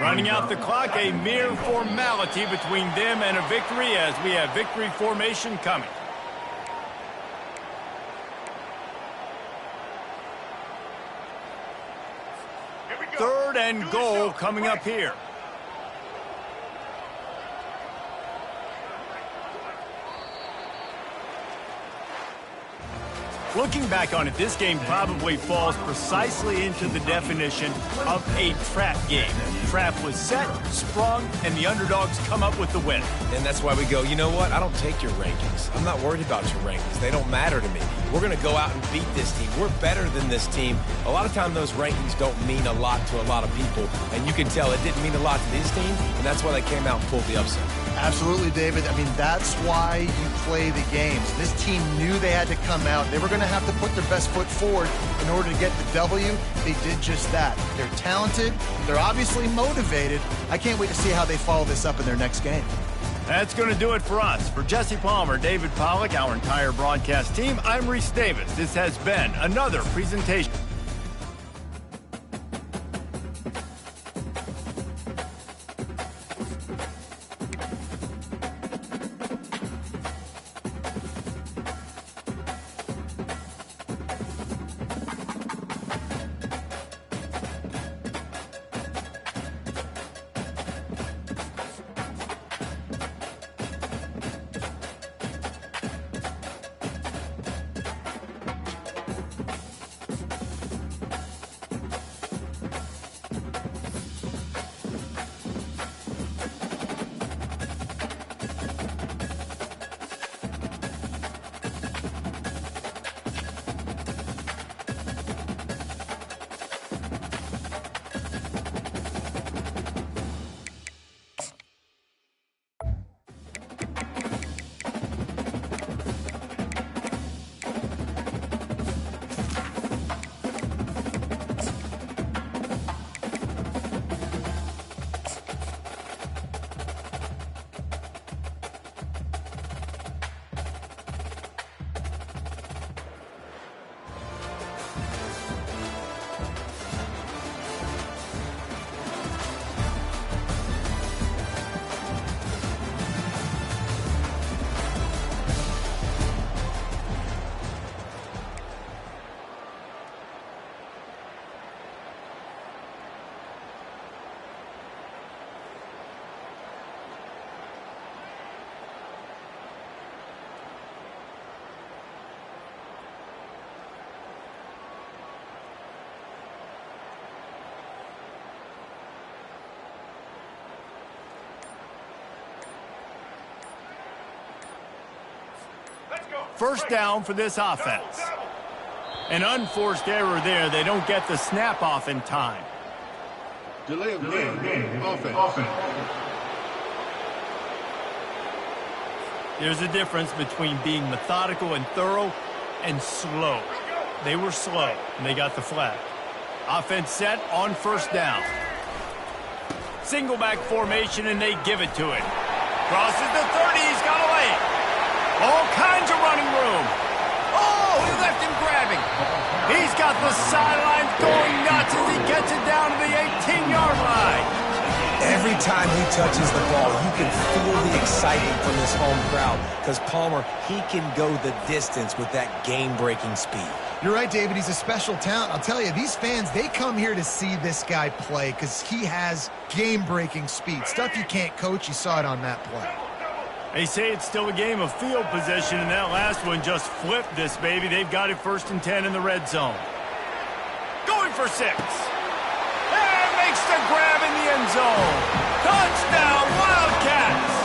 Running out the clock, a mere formality between them and a victory as we have victory formation coming. Third and goal coming up here. Looking back on it, this game probably falls precisely into the definition of a trap game. Trap was set, sprung, and the underdogs come up with the win. And that's why we go, you know what? I don't take your rankings. I'm not worried about your rankings. They don't matter to me. We're going to go out and beat this team. We're better than this team. A lot of time those rankings don't mean a lot to a lot of people, and you can tell it didn't mean a lot to this team, and that's why they came out and pulled the upset. Absolutely, David. I mean, that's why you play the games. This team knew they had to come out. They were going to have to put their best foot forward in order to get the W. They did just that. They're talented. They're obviously motivated. I can't wait to see how they follow this up in their next game. That's going to do it for us. For Jesse Palmer, David Pollack, our entire broadcast team, I'm Reese Davis. This has been another presentation. First down for this offense. An unforced error there. They don't get the snap off in time. Delay of game. Offense. There's a difference between being methodical and thorough and slow. They were slow, and they got the flag. Offense set on first down. Single back formation, and they give it to it. Crosses the 30. He's got away. All kinds of running room. Oh, he left him grabbing. He's got the sidelines going nuts as he gets it down to the 18-yard line. Every time he touches the ball, you can feel the excitement from this home crowd because Palmer, he can go the distance with that game-breaking speed. You're right, David. He's a special talent. I'll tell you, these fans, they come here to see this guy play because he has game-breaking speed. Stuff you can't coach. You saw it on that play. They say it's still a game of field possession, and that last one just flipped this baby. They've got it 1st and 10 in the red zone. Going for 6. And makes the grab in the end zone. Touchdown, Wildcats!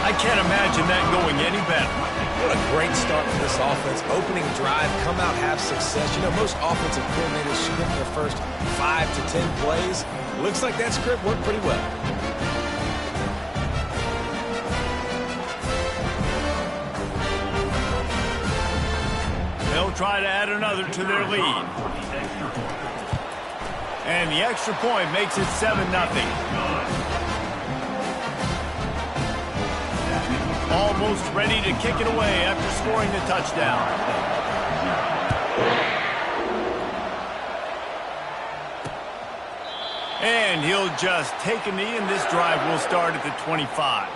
I can't imagine that going any better. What a great start for this offense. Opening drive, come out, have success. You know, most offensive coordinators script their first 5 to 10 plays. Looks like that script worked pretty well. They'll try to add another to their lead. And the extra point makes it 7-0. Almost ready to kick it away after scoring the touchdown. And he'll just take a knee, and this drive will start at the 25.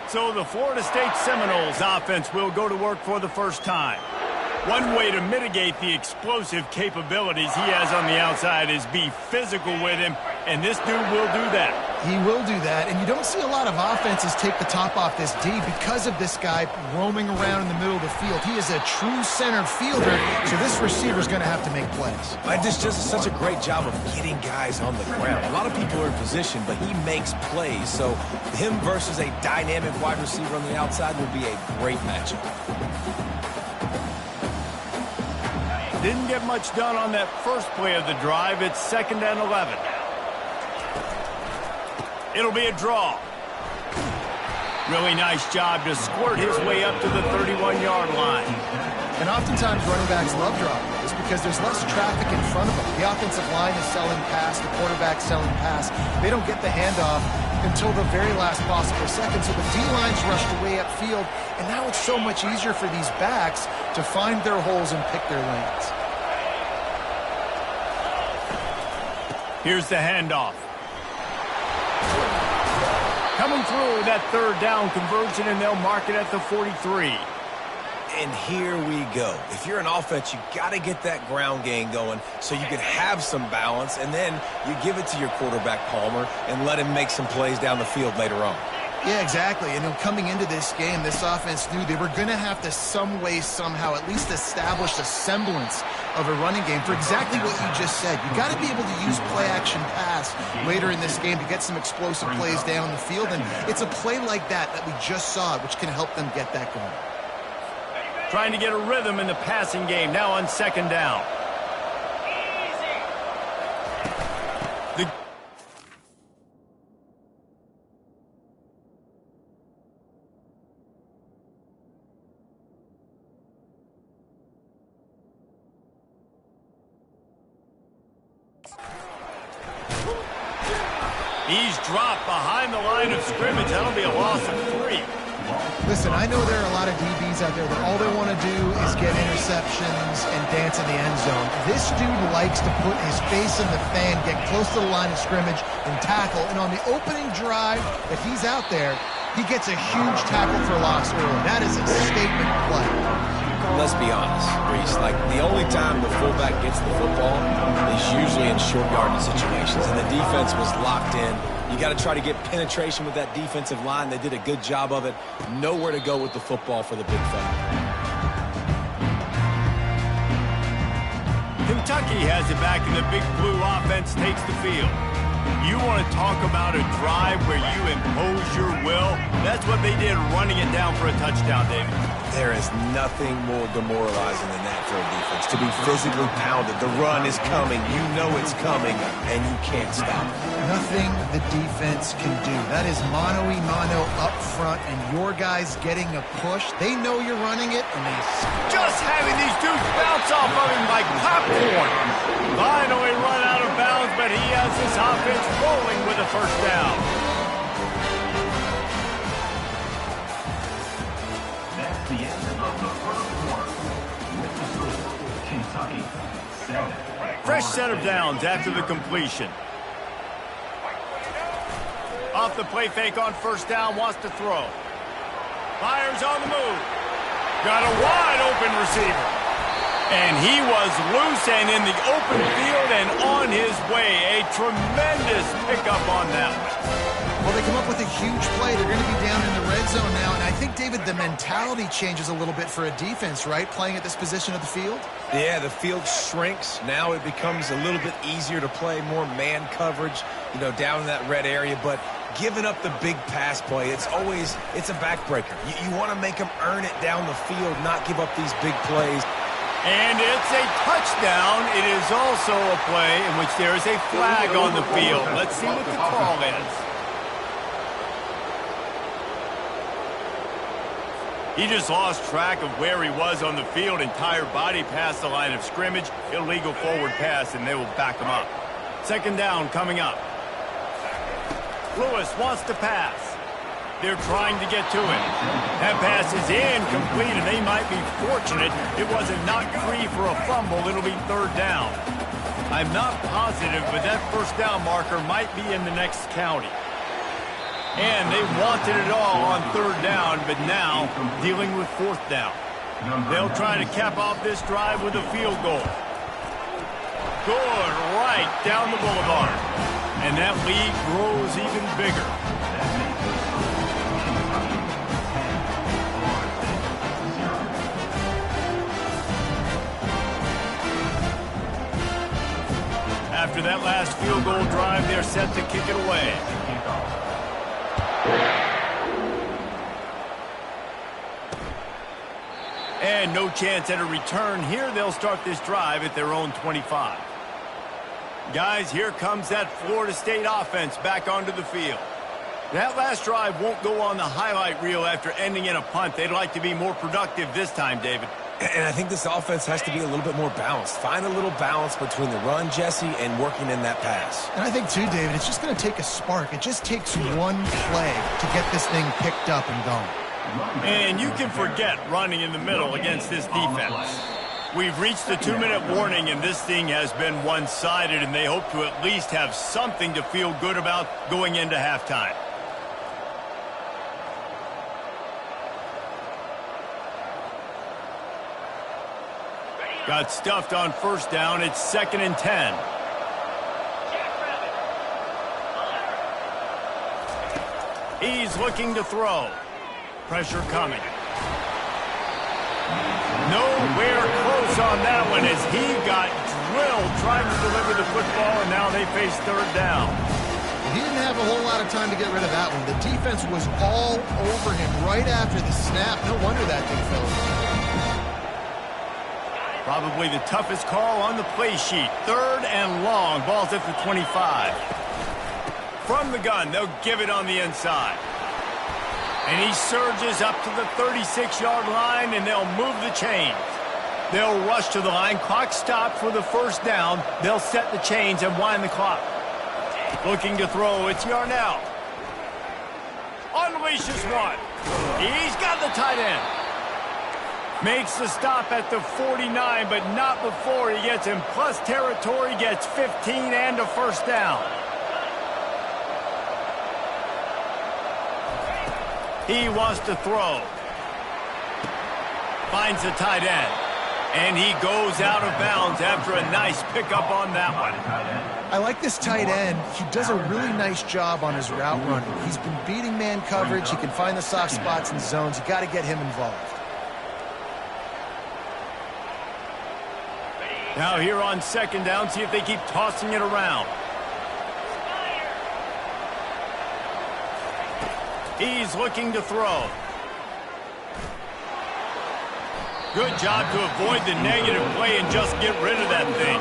So the Florida State Seminoles offense will go to work for the first time. One way to mitigate the explosive capabilities he has on the outside is be physical with him, and this dude will do that. He will do that, and you don't see a lot of offenses take the top off this D because of this guy roaming around in the middle of the field. He is a true center fielder, so this receiver is going to have to make plays. This just such a great job of getting guys on the ground. A lot of people are in position, but he makes plays, so him versus a dynamic wide receiver on the outside will be a great matchup. Didn't get much done on that first play of the drive. It's 2nd and 11. It'll be a draw. Really nice job to squirt his way up to the 31-yard line. And oftentimes running backs love drop plays because there's less traffic in front of them. The offensive line is selling pass, the quarterback's selling pass. They don't get the handoff until the very last possible second. So the D-line's rushed away upfield, and now it's so much easier for these backs to find their holes and pick their lanes. Here's the handoff. Coming through that 3rd down conversion, and they'll mark it at the 43. And here we go. If you're an offense, you got to get that ground game going so you can have some balance, and then you give it to your quarterback, Palmer, and let him make some plays down the field later on. Yeah, exactly. And coming into this game, this offense knew they were going to have to some way, somehow, at least establish a semblance of a running game for exactly what you just said. You got to be able to use play-action pass later in this game to get some explosive plays down the field. And it's a play like that we just saw, which can help them get that going. Trying to get a rhythm in the passing game now on 2nd down. He's dropped behind the line of scrimmage. That'll be a loss of 3. Listen, I know there are a lot of DBs out there that all they want to do is get interceptions and dance in the end zone. This dude likes to put his face in the fan, get close to the line of scrimmage, and tackle. And on the opening drive that he's out there, he gets a huge tackle for loss early. That is a statement play. Let's be honest, Reese. The only time the fullback gets the football is usually in short yardage situations, and the defense was locked in. You got to try to get penetration with that defensive line. They did a good job of it. Nowhere to go with the football for the big fella. Kentucky has it back, and the Big Blue offense takes the field. You want to talk about a drive where you impose your will? That's what they did, running it down for a touchdown, David. There is nothing more demoralizing than that for a defense, to be physically pounded. The run is coming. You know it's coming, and you can't stop it. Nothing the defense can do. That is mano-a-mano up front, and your guys getting a push. They know you're running it, and they just having these dudes bounce off of him like popcorn. Finally run out of bounds, but he has this offense rolling with a 1st down. That's the end of the 1st quarter. With the score, Kentucky 7. Fresh set of downs after the completion. Off the play fake on 1st down, wants to throw. Fires on the move. Got a wide open receiver. And he was loose and in the open field and on his way. A tremendous pickup on that one. Well, they come up with a huge play. They're going to be down in the red zone now. And I think, David, the mentality changes a little bit for a defense, right? Playing at this position of the field? Yeah, the field shrinks. Now it becomes a little bit easier to play more man coverage, down in that red area. But giving up the big pass play, it's a backbreaker. You want to make them earn it down the field, not give up these big plays. And it's a touchdown. It is also a play in which there is a flag on the field. Let's see what the call is. He just lost track of where he was on the field. Entire body past the line of scrimmage. Illegal forward pass, and they will back him up. 2nd down coming up. Lewis wants to pass. They're trying to get to it. That pass is incomplete, and they might be fortunate it wasn't knocked free for a fumble. It'll be 3rd down. I'm not positive, but that first down marker might be in the next county. And they wanted it all on third down, but now dealing with fourth down. They'll try to cap off this drive with a field goal. Good, right down the boulevard. And that lead grows even bigger. After that last field goal drive, they're set to kick it away. And no chance at a return here. They'll start this drive at their own 25. Guys, here comes that Florida State offense back onto the field. That last drive won't go on the highlight reel after ending in a punt. They'd like to be more productive this time, David. And I think this offense has to be a little bit more balanced. Find a little balance between the run, Jesse, and working in that pass. And I think, too, David, it's just going to take a spark. It just takes one play to get this thing picked up and going. And you can forget running in the middle against this defense. We've reached the 2-minute warning, and this thing has been one-sided, and they hope to at least have something to feel good about going into halftime. Got stuffed on first down. It's 2nd and 10. He's looking to throw. Pressure coming. Nowhere close on that one as he got drilled trying to deliver the football, and now they face third down. He didn't have a whole lot of time to get rid of that one. The defense was all over him right after the snap. No wonder that thing fell. Probably the toughest call on the play sheet. 3rd and long. Ball's at the 25. From the gun, they'll give it on the inside. And he surges up to the 36-yard line, and they'll move the chains. They'll rush to the line. Clock stopped for the first down. They'll set the chains and wind the clock. Looking to throw. It's Yarnell. Unleashes one. He's got the tight end. Makes the stop at the 49, but not before he gets in plus territory, gets 15 and a first down. He wants to throw. Finds the tight end. And he goes out of bounds after a nice pickup on that one. I like this tight end. He does a really nice job on his route running. He's been beating man coverage. He can find the soft spots and zones. You got to get him involved. Now here on 2nd down, see if they keep tossing it around. He's looking to throw. Good job to avoid the negative play and just get rid of that thing.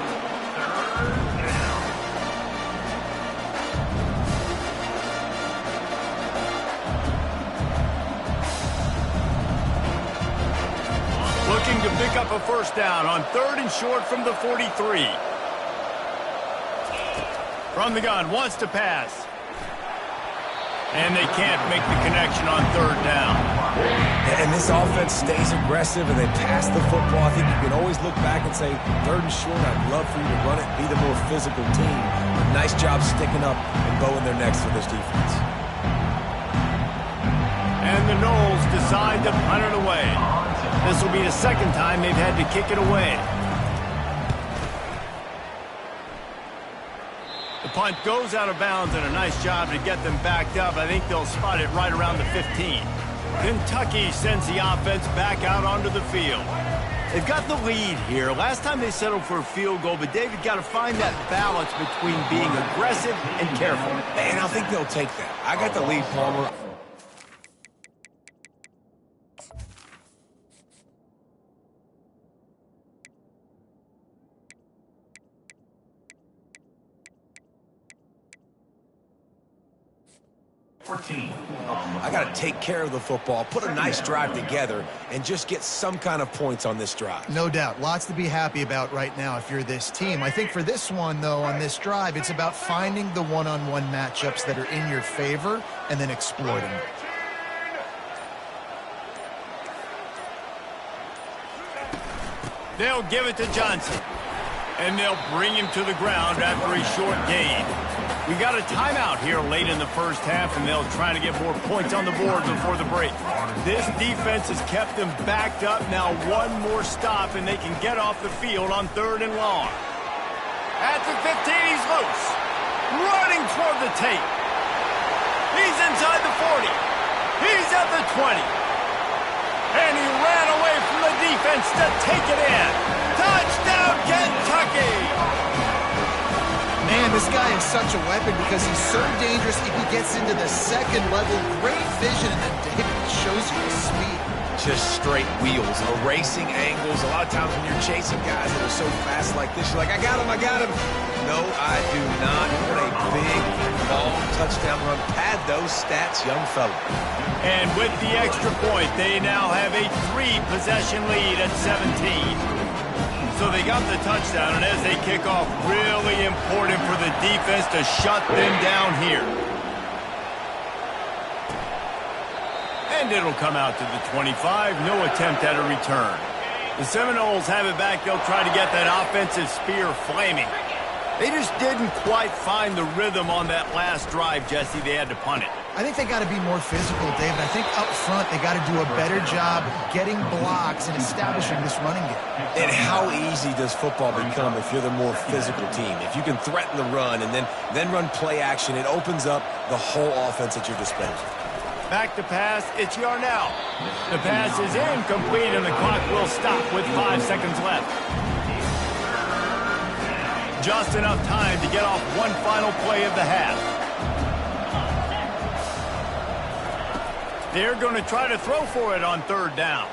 Looking to pick up a first down on 3rd and short from the 43. From the gun, wants to pass. And they can't make the connection on 3rd down. And this offense stays aggressive and they pass the football. I think you can always look back and say, 3rd and short, I'd love for you to run it and be the more physical team. But nice job sticking up and bowing their necks for this defense. And the Knowles decide to punt it away. This will be the 2nd time they've had to kick it away. The punt goes out of bounds, and a nice job to get them backed up. I think they'll spot it right around the 15. Kentucky sends the offense back out onto the field. They've got the lead here. Last time they settled for a field goal, but David got to find that balance between being aggressive and careful. And I think they'll take that. I got the lead, Palmer. I got to take care of the football, put a nice drive together, and just get some kind of points on this drive. No doubt. Lots to be happy about right now if you're this team. I think for this one, though, on this drive, it's about finding the one-on-one matchups that are in your favor and then exploiting them. They'll give it to Johnson. And they'll bring him to the ground after a short gain. We got a timeout here late in the first half, and they'll try to get more points on the board before the break. This defense has kept them backed up. Now one more stop, and they can get off the field on 3rd and long. At the 15, he's loose. Running toward the tape. He's inside the 40. He's at the 20. And he ran away from the defense to take it in. Touchdown, Kentucky! Man, this guy is such a weapon because he's so dangerous if he gets into the second level. Great vision, and then David shows you his speed. Just straight wheels, erasing angles. A lot of times when you're chasing guys that are so fast like this, you're like, I got him, I got him. No, I do not. What a big, long touchdown run. Pad those stats, young fella. And with the extra point, they now have a 3-possession lead at 17. So they got the touchdown, and as they kick off, really important for the defense to shut them down here. And it'll come out to the 25. No attempt at a return. The Seminoles have it back. They'll try to get that offensive spear flaming. They just didn't quite find the rhythm on that last drive, Jesse. They had to punt it. I think they got to be more physical, David. I think up front they got to do a better job getting blocks and establishing this running game. And how easy does football become if you're the more physical team? If you can threaten the run and then run play action, it opens up the whole offense at your disposal. Back to pass, it's Yarnell. The pass is incomplete, and the clock will stop with 5 seconds left. Just enough time to get off one final play of the half. They're going to try to throw for it on 3rd down.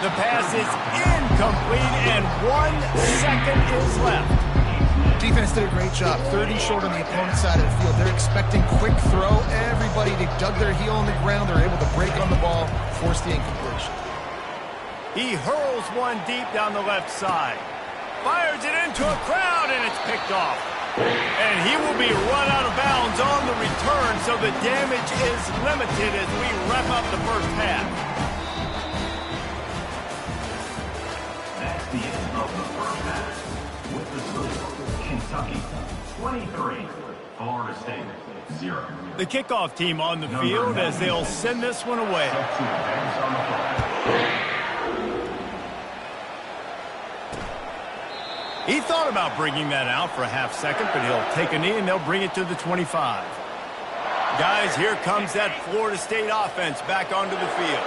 The pass is incomplete, and 1 second is left. Defense did a great job. 30 short on the opponent's side of the field. They're expecting quick throw. Everybody, they dug their heel on the ground. They're able to break on the ball, force the incompletion. He hurls one deep down the left side. Fires it into a crowd, and it's picked off. And he will be run out of bounds on the return, so the damage is limited as we wrap up the first half. That's the end of the first half. With the score, Kentucky 23, Florida State 0. The kickoff team on the field as they'll send this one away. He thought about bringing that out for a half second, but he'll take a knee and they'll bring it to the 25. Guys, here comes that Florida State offense back onto the field.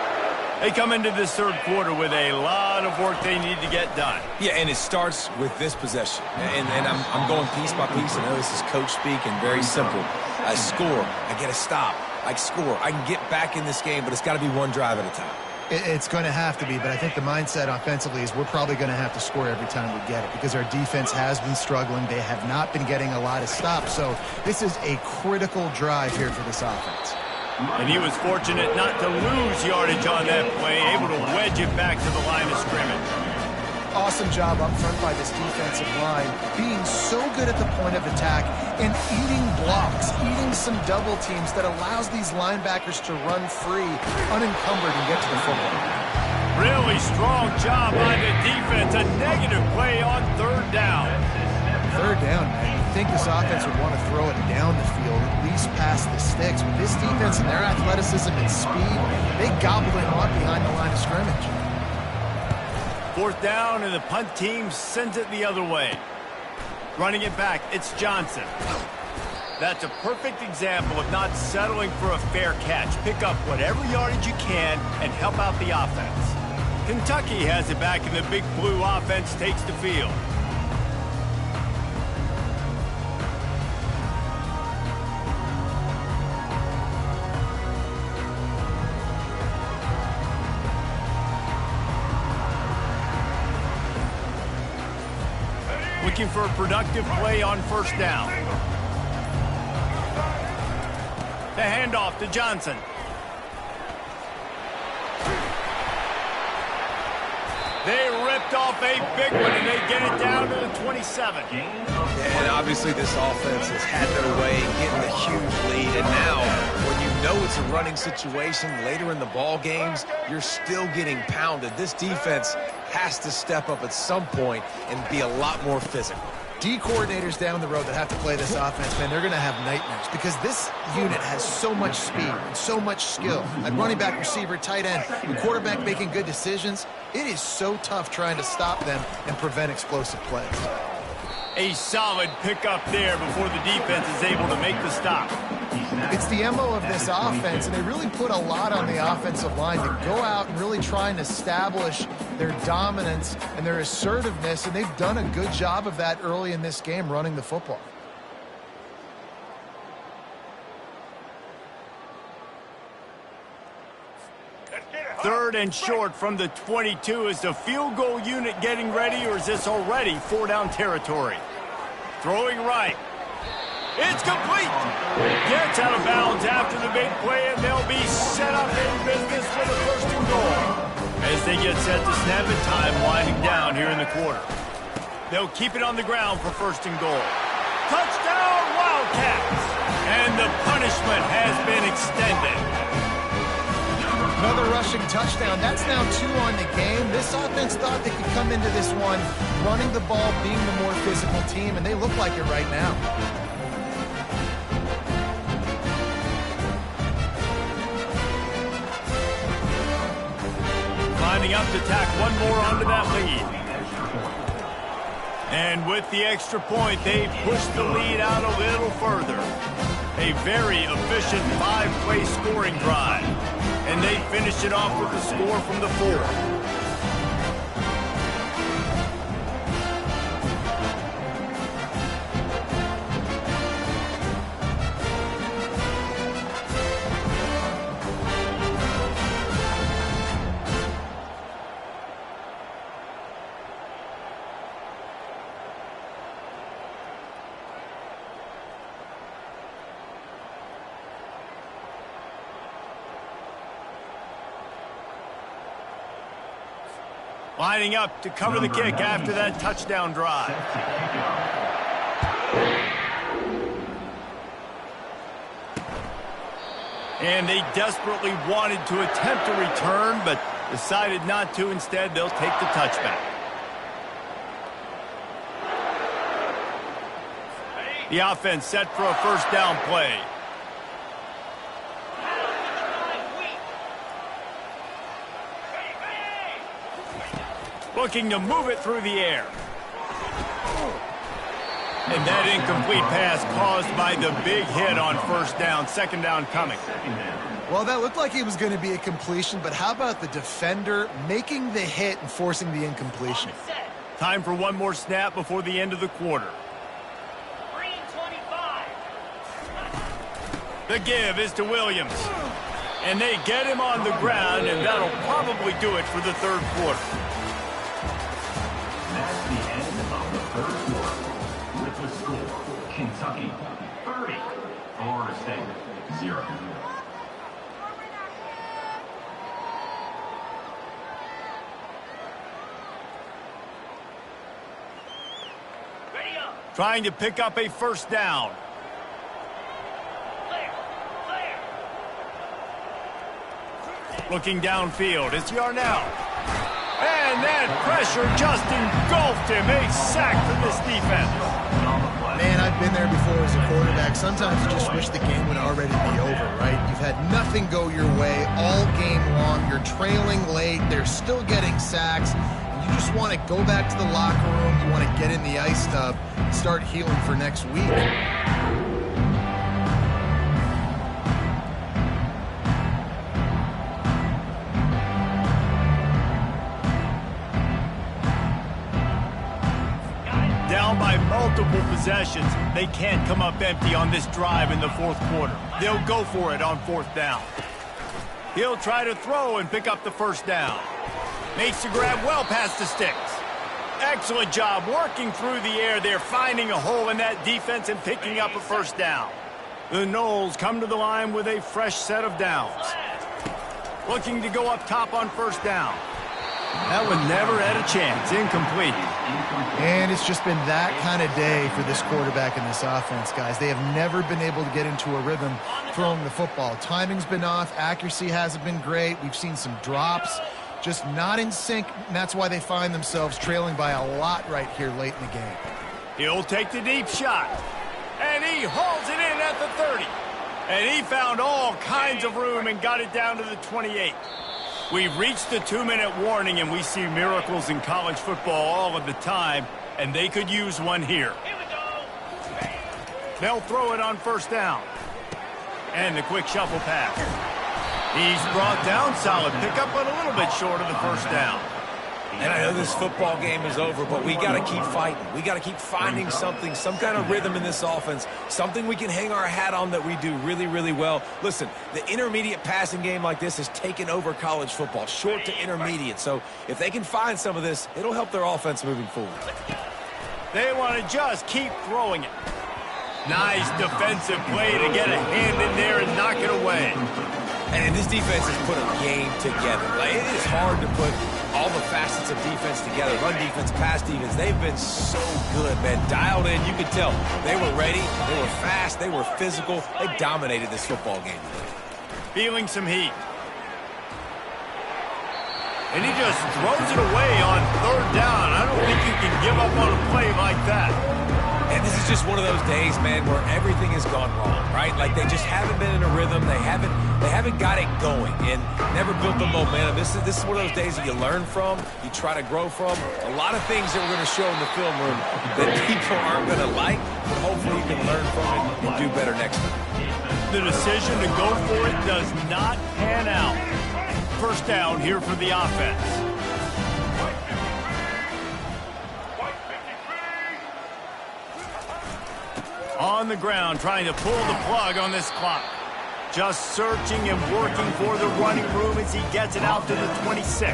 They come into this 3rd quarter with a lot of work they need to get done. Yeah, and it starts with this possession. And I'm going piece by piece. I know this is coach speak and very simple. I score. I get a stop. I score. I can get back in this game, but it's got to be one drive at a time. It's going to have to be, but I think the mindset offensively is we're probably going to have to score every time we get it because our defense has been struggling. They have not been getting a lot of stops, so this is a critical drive here for this offense. And he was fortunate not to lose yardage on that play, able to wedge it back to the line of scrimmage. Awesome job up front by this defensive line, being so good at the point of attack and eating blocks, eating some double teams that allows these linebackers to run free, unencumbered, and get to the football. Really strong job by the defense. A negative play on 3rd down. 3rd down, man. You think this offense would want to throw it down the field, at least past the sticks. With this defense and their athleticism and speed, they gobble it up behind the line of scrimmage. 4th down, and the punt team sends it the other way. Running it back, it's Johnson. That's a perfect example of not settling for a fair catch. Pick up whatever yardage you can and help out the offense. Kentucky has it back, and the Big Blue offense takes the field. Looking for a productive play on 1st down. The handoff to Johnson. They ripped off a big one, and they get it down to the 27. And obviously this offense has had their way getting a huge lead, and now when you know it's a running situation later in the ball games, you're still getting pounded. This defense has to step up at some point and be a lot more physical. D coordinators down the road that have to play this offense, man, they're going to have nightmares because this unit has so much speed and so much skill. At running back, receiver, tight end, the quarterback making good decisions, it is so tough trying to stop them and prevent explosive plays. A solid pickup there before the defense is able to make the stop. It's the MO of this offense, and they really put a lot on the offensive line to go out and really try and establish their dominance and their assertiveness, and they've done a good job of that early in this game running the football. Third and short from the 22. Is the field goal unit getting ready, or is this already four-down territory? Throwing right. It's complete. Gets out of bounds after the big play, and they'll be set up in business for the first and goal. As they get set to snap it, time winding down here in the quarter. They'll keep it on the ground for first and goal. Touchdown, Wildcats! And the punishment has been extended. Another rushing touchdown. That's now 2 on the game. This offense thought they could come into this one running the ball, being the more physical team, and they look like it right now. Lining up to tack one more onto that lead. And with the extra point, they push the lead out a little further. A very efficient 5-play scoring drive. And they finish it off with the score from the 4. Lining up to cover the kick after that touchdown drive. And they desperately wanted to attempt a return, but decided not to. Instead, they'll take the touchback. The offense set for a first down play. Looking to move it through the air. And that incomplete pass caused by the big hit on first down. Second down coming. Well, that looked like it was going to be a completion, but how about the defender making the hit and forcing the incompletion? Time for one more snap before the end of the quarter. The give is to Williams. And they get him on the ground, and that'll probably do it for the third quarter. That's the end of the third quarter. With the score, Kentucky 30, Florida State 0. Trying to pick up a first down. Looking downfield, it's Yarnell. And that pressure just engulfed him. A sack for this defense. Man, I've been there before as a quarterback. Sometimes you just wish the game would already be over, right? You've had nothing go your way all game long. You're trailing late. They're still getting sacks. And you just want to go back to the locker room. You want to get in the ice tub and start healing for next week. Down by multiple possessions, they can't come up empty on this drive in the fourth quarter. They'll go for it on fourth down. He'll try to throw and pick up the first down. Makes the grab well past the sticks. Excellent job working through the air there, finding a hole in that defense and picking up a first down. The Noles come to the line with a fresh set of downs. Looking to go up top on first down. That one never had a chance. Incomplete. And it's just been that kind of day for this quarterback and this offense, guys. They have never been able to get into a rhythm throwing the football. Timing's been off. Accuracy hasn't been great. We've seen some drops. Just not in sync, and that's why they find themselves trailing by a lot right here late in the game. He'll take the deep shot. And he hauls it in at the 30. And he found all kinds of room and got it down to the 28. We've reached the 2-minute warning, and we see miracles in college football all of the time, and they could use one here. They'll throw it on first down. And the quick shuffle pass. He's brought down, solid pickup, but a little bit short of the first down. And I know this football game is over, but we got to keep fighting. We got to keep finding something, some kind of rhythm in this offense, something we can hang our hat on that we do really, really well. Listen, the intermediate passing game like this has taken over college football, short to intermediate. So if they can find some of this, it'll help their offense moving forward. They want to just keep throwing it. Nice defensive play to get a hand in there and knock it away. And this defense has put a game together. Like, it is hard to put all the facets of defense together. Run defense, pass defense. They've been so good, man. Dialed in. You could tell they were ready. They were fast. They were physical. They dominated this football game. Feeling some heat. And he just throws it away on third down. I don't think you can give up on a play like that. And this is just one of those days, man, where everything has gone wrong, right? Like, they just haven't been in a rhythm. They haven't got it going and never built the momentum. This is one of those days that you learn from, you try to grow from. A lot of things that we're going to show in the film room that people aren't going to like, but hopefully you can learn from it and do better next time. The decision to go for it does not pan out. First down here for the offense. On the ground, trying to pull the plug on this clock. Just searching and working for the running room as he gets it out to the 26.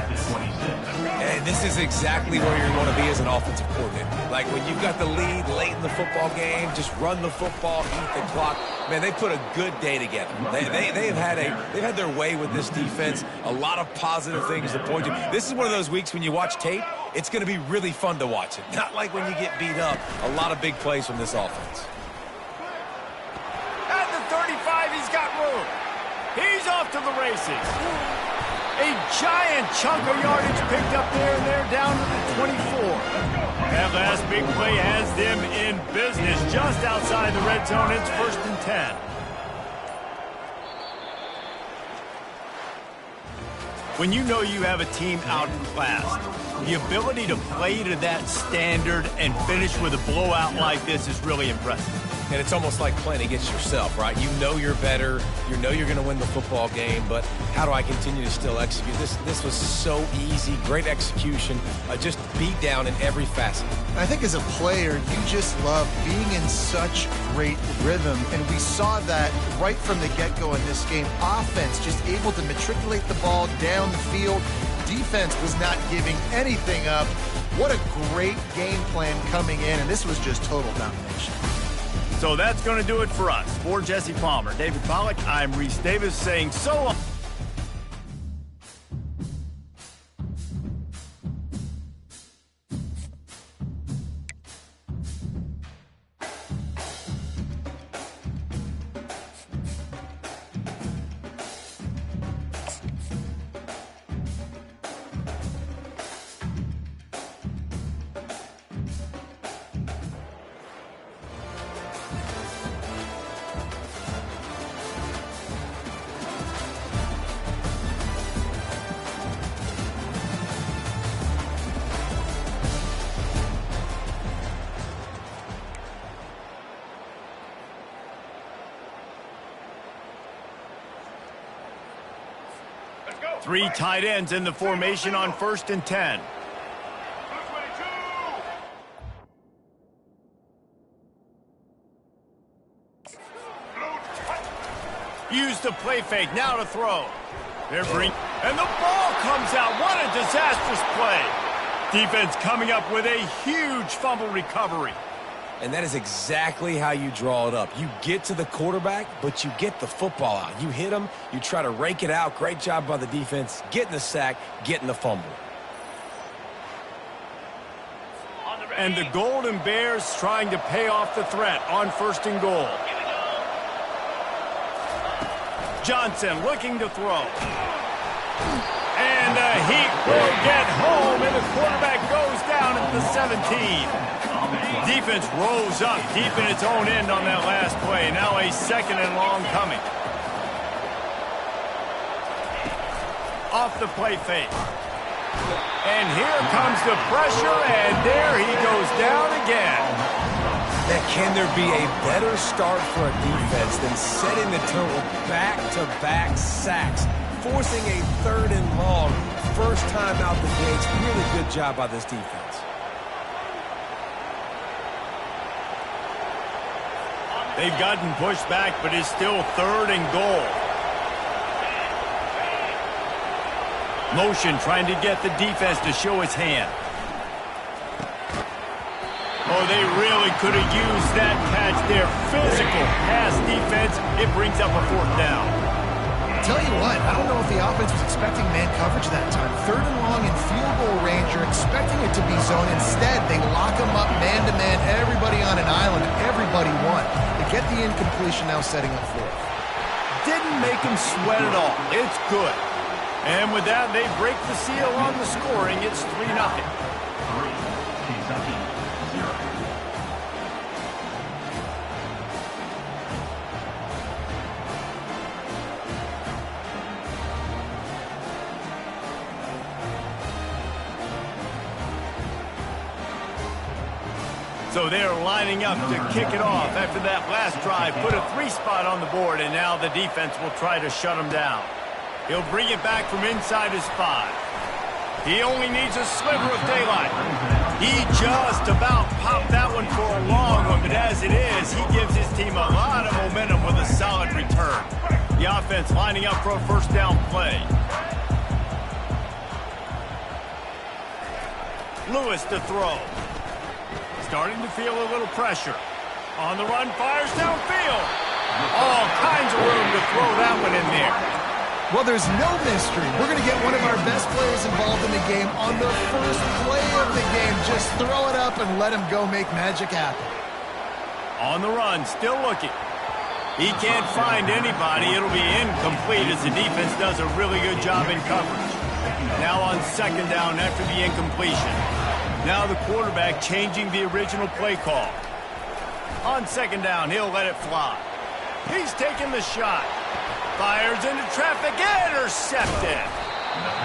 And this is exactly where you're going to be as an offensive coordinator. Like, when you've got the lead late in the football game, just run the football, eat the clock. Man, they put a good day together. They've had their way with this defense. A lot of positive things to point to. This is one of those weeks when you watch tape, it's going to be really fun to watch it. Not like when you get beat up. A lot of big plays from this offense. At the 35, he's got room. He's off to the races. A giant chunk of yardage picked up there, and they're down to the 24. That last big play has them in business just outside the red zone. It's 1st and 10. When you know you have a team outclassed, the ability to play to that standard and finish with a blowout like this is really impressive. And it's almost like playing against yourself, right? You know you're better. You know you're going to win the football game, but how do I continue to still execute? This was so easy. Great execution. Just beat down in every facet. I think as a player, you just love being in such great rhythm, and we saw that right from the get-go in this game. Offense just able to matriculate the ball down the field. Defense was not giving anything up. What a great game plan coming in, and this was just total domination. So that's going to do it for us. For Jesse Palmer, David Pollack, I'm Reese Davis saying so long. Three tight ends in the formation on 1st and 10. Use the play fake, now to throw. And the ball comes out. What a disastrous play. Defense coming up with a huge fumble recovery. And that is exactly how you draw it up. You get to the quarterback, but you get the football out. You hit him, you try to rake it out. Great job by the defense, getting the sack, getting the fumble. And the Golden Bears trying to pay off the threat on 1st and goal. Johnson looking to throw. And the Heat will get home, and the quarterback goes down at the 17. Defense rose up deep in its own end on that last play. Now a 2nd and long coming. Off the play fake. And here comes the pressure, and there he goes down again. Now, can there be a better start for a defense than setting the tone with back-to-back sacks, forcing a 3rd and long, first time out the gates? Really good job by this defense. They've gotten pushed back, but it's still 3rd and goal. Motion trying to get the defense to show its hand. Oh, they really could have used that catch there. Physical pass defense. It brings up a 4th down. Tell you what, I don't know if the offense was expecting man coverage that time. 3rd and long in field goal range. You're expecting it to be zone. Instead, they lock them up man-to-man, everybody on an island, and everybody won. They get the incompletion, now setting up 4th. Didn't make him sweat at all. It's good. And with that, they break the seal on the scoring. It's 3-0. 3, Kentucky, 0. So they're lining up to kick it off after that last drive. Put a 3 spot on the board, and now the defense will try to shut them down. He'll bring it back from inside his 5. He only needs a sliver of daylight. He just about popped that one for a long one, but as it is, he gives his team a lot of momentum with a solid return. The offense lining up for a 1st down play. Lewis to throw. Starting to feel a little pressure. On the run, fires downfield. All kinds of room to throw that one in there. Well, there's no mystery. We're going to get one of our best players involved in the game on the first play of the game. Just throw it up and let him go make magic happen. On the run, still looking. He can't find anybody. It'll be incomplete as the defense does a really good job in coverage. Now on 2nd down after the incompletion. Now the quarterback changing the original play call. On 2nd down, he'll let it fly. He's taking the shot. Fires into traffic, intercepted.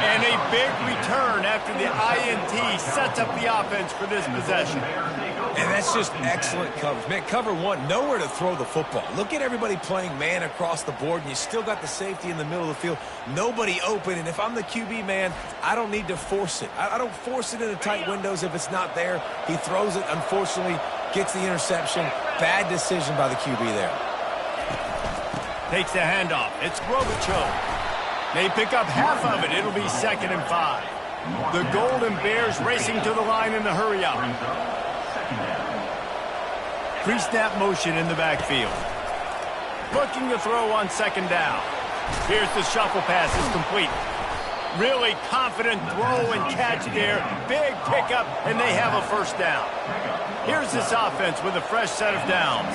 And a big return after the INT sets up the offense for this possession. And that's just excellent coverage. Man, cover 1, nowhere to throw the football. Look at everybody playing man across the board, and you still got the safety in the middle of the field. Nobody open, and if I'm the QB, man, I don't need to force it. I don't force it into tight windows if it's not there. He throws it, unfortunately, gets the interception. Bad decision by the QB there. Takes the handoff. It's Grovichov. They pick up half of it. It'll be 2nd and 5. The Golden Bears racing to the line in the hurry up. Pre-snap motion in the backfield. Looking to throw on 2nd down. Here's the shuffle pass. It's complete. Really confident throw and catch there. Big pickup, and they have a 1st down. Here's this offense with a fresh set of downs.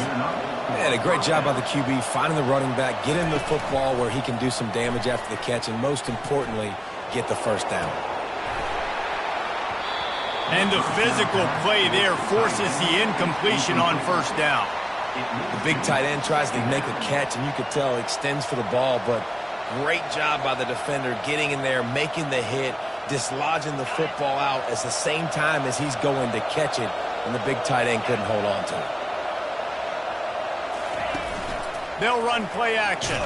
Man, a great job by the QB, finding the running back, getting the football where he can do some damage after the catch, and most importantly, get the 1st down. And the physical play there forces the incompletion on 1st down. The big tight end tries to make a catch, and you could tell extends for the ball, but great job by the defender getting in there, making the hit, dislodging the football out at the same time as he's going to catch it, and the big tight end couldn't hold on to it. They'll run play action.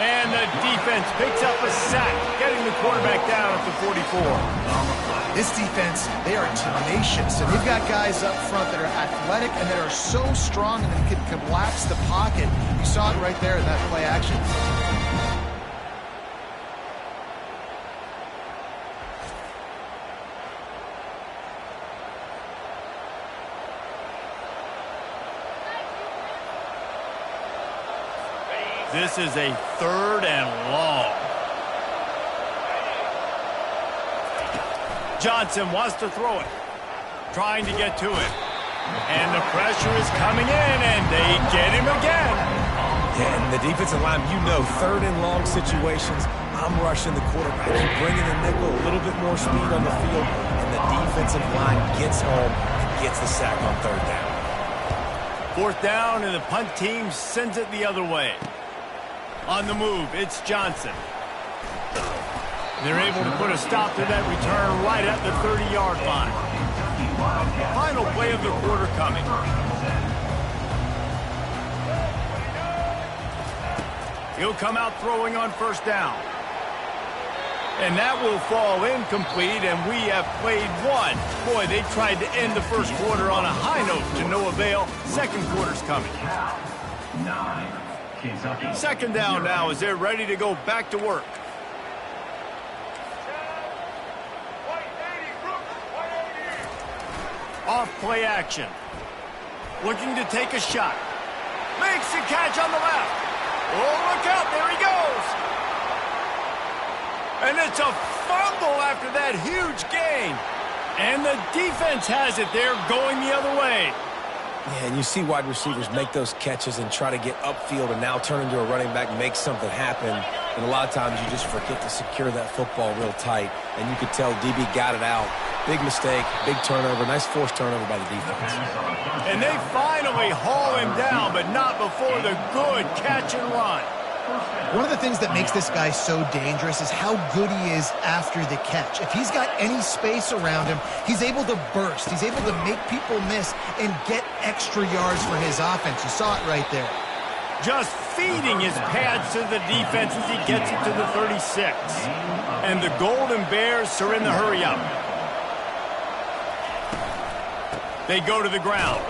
And the defense picks up a sack, getting the quarterback down at the 44. This defense, they are tenacious, and they've got guys up front that are athletic and that are so strong and they can collapse the pocket. You saw it right there in that play action. This is a 3rd and long. Johnson wants to throw it. trying to get to it. And the pressure is coming in, and they get him again. Yeah, and the defensive line, you know, third and long situations, I'm rushing the quarterback. You bring in the nickel, a little bit more speed on the field, and the defensive line gets home and gets the sack on third down. Fourth down, and the punt team sends it the other way. On the move, it's Johnson. They're able to put a stop to that return right at the 30-yard line. Final play of the quarter coming. He'll come out throwing on first down. And that will fall incomplete, and we have played one. Boy, they tried to end the first quarter on a high note to no avail. Second quarter's coming. 9, Kentucky. Second down now as they're ready to go back to work. Off play action. Looking to take a shot. Makes the catch on the left. Oh, look out. There he goes. And it's a fumble after that huge gain. And the defense has it. They're going the other way. Yeah, and you see wide receivers make those catches and try to get upfield and now turn into a running back and make something happen. And a lot of times you just forget to secure that football real tight. And you could tell DB got it out. Big mistake, big turnover, nice forced turnover by the defense. And they finally haul him down, but not before the good catch and run. One of the things that makes this guy so dangerous is how good he is after the catch. If he's got any space around him, he's able to burst. He's able to make people miss and get extra yards for his offense. You saw it right there. Just feeding his pads to the defense as he gets it to the 36. And the Golden Bears are in the hurry-up. They go to the ground.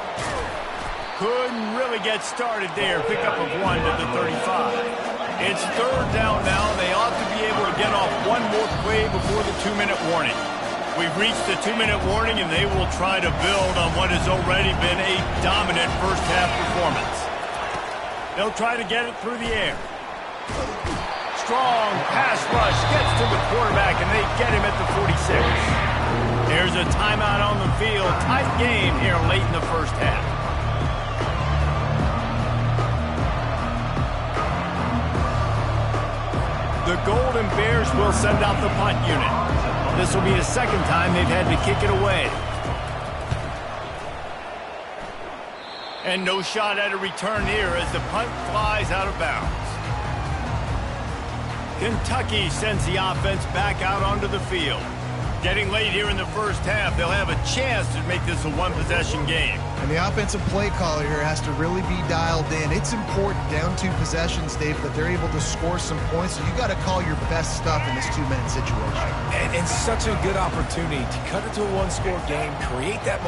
Couldn't really get started there. Pickup of 1 to the 35. It's third down now. They ought to be able to get off one more play before the 2-minute warning. We've reached the 2-minute warning, and they will try to build on what has already been a dominant first-half performance. They'll try to get it through the air. Strong pass rush gets to the quarterback, and they get him at the 46. There's a timeout on the field. Tight game here late in the first half. The Golden Bears will send out the punt unit. This will be the second time they've had to kick it away. And no shot at a return here as the punt flies out of bounds. Kentucky sends the offense back out onto the field. Getting late here in the first half, they'll have a chance to make this a one-possession game. And the offensive play caller here has to really be dialed in. It's important down 2 possessions, Dave, that they're able to score some points. So you got to call your best stuff in this 2-minute situation. And such a good opportunity to cut it to a one-score game, create that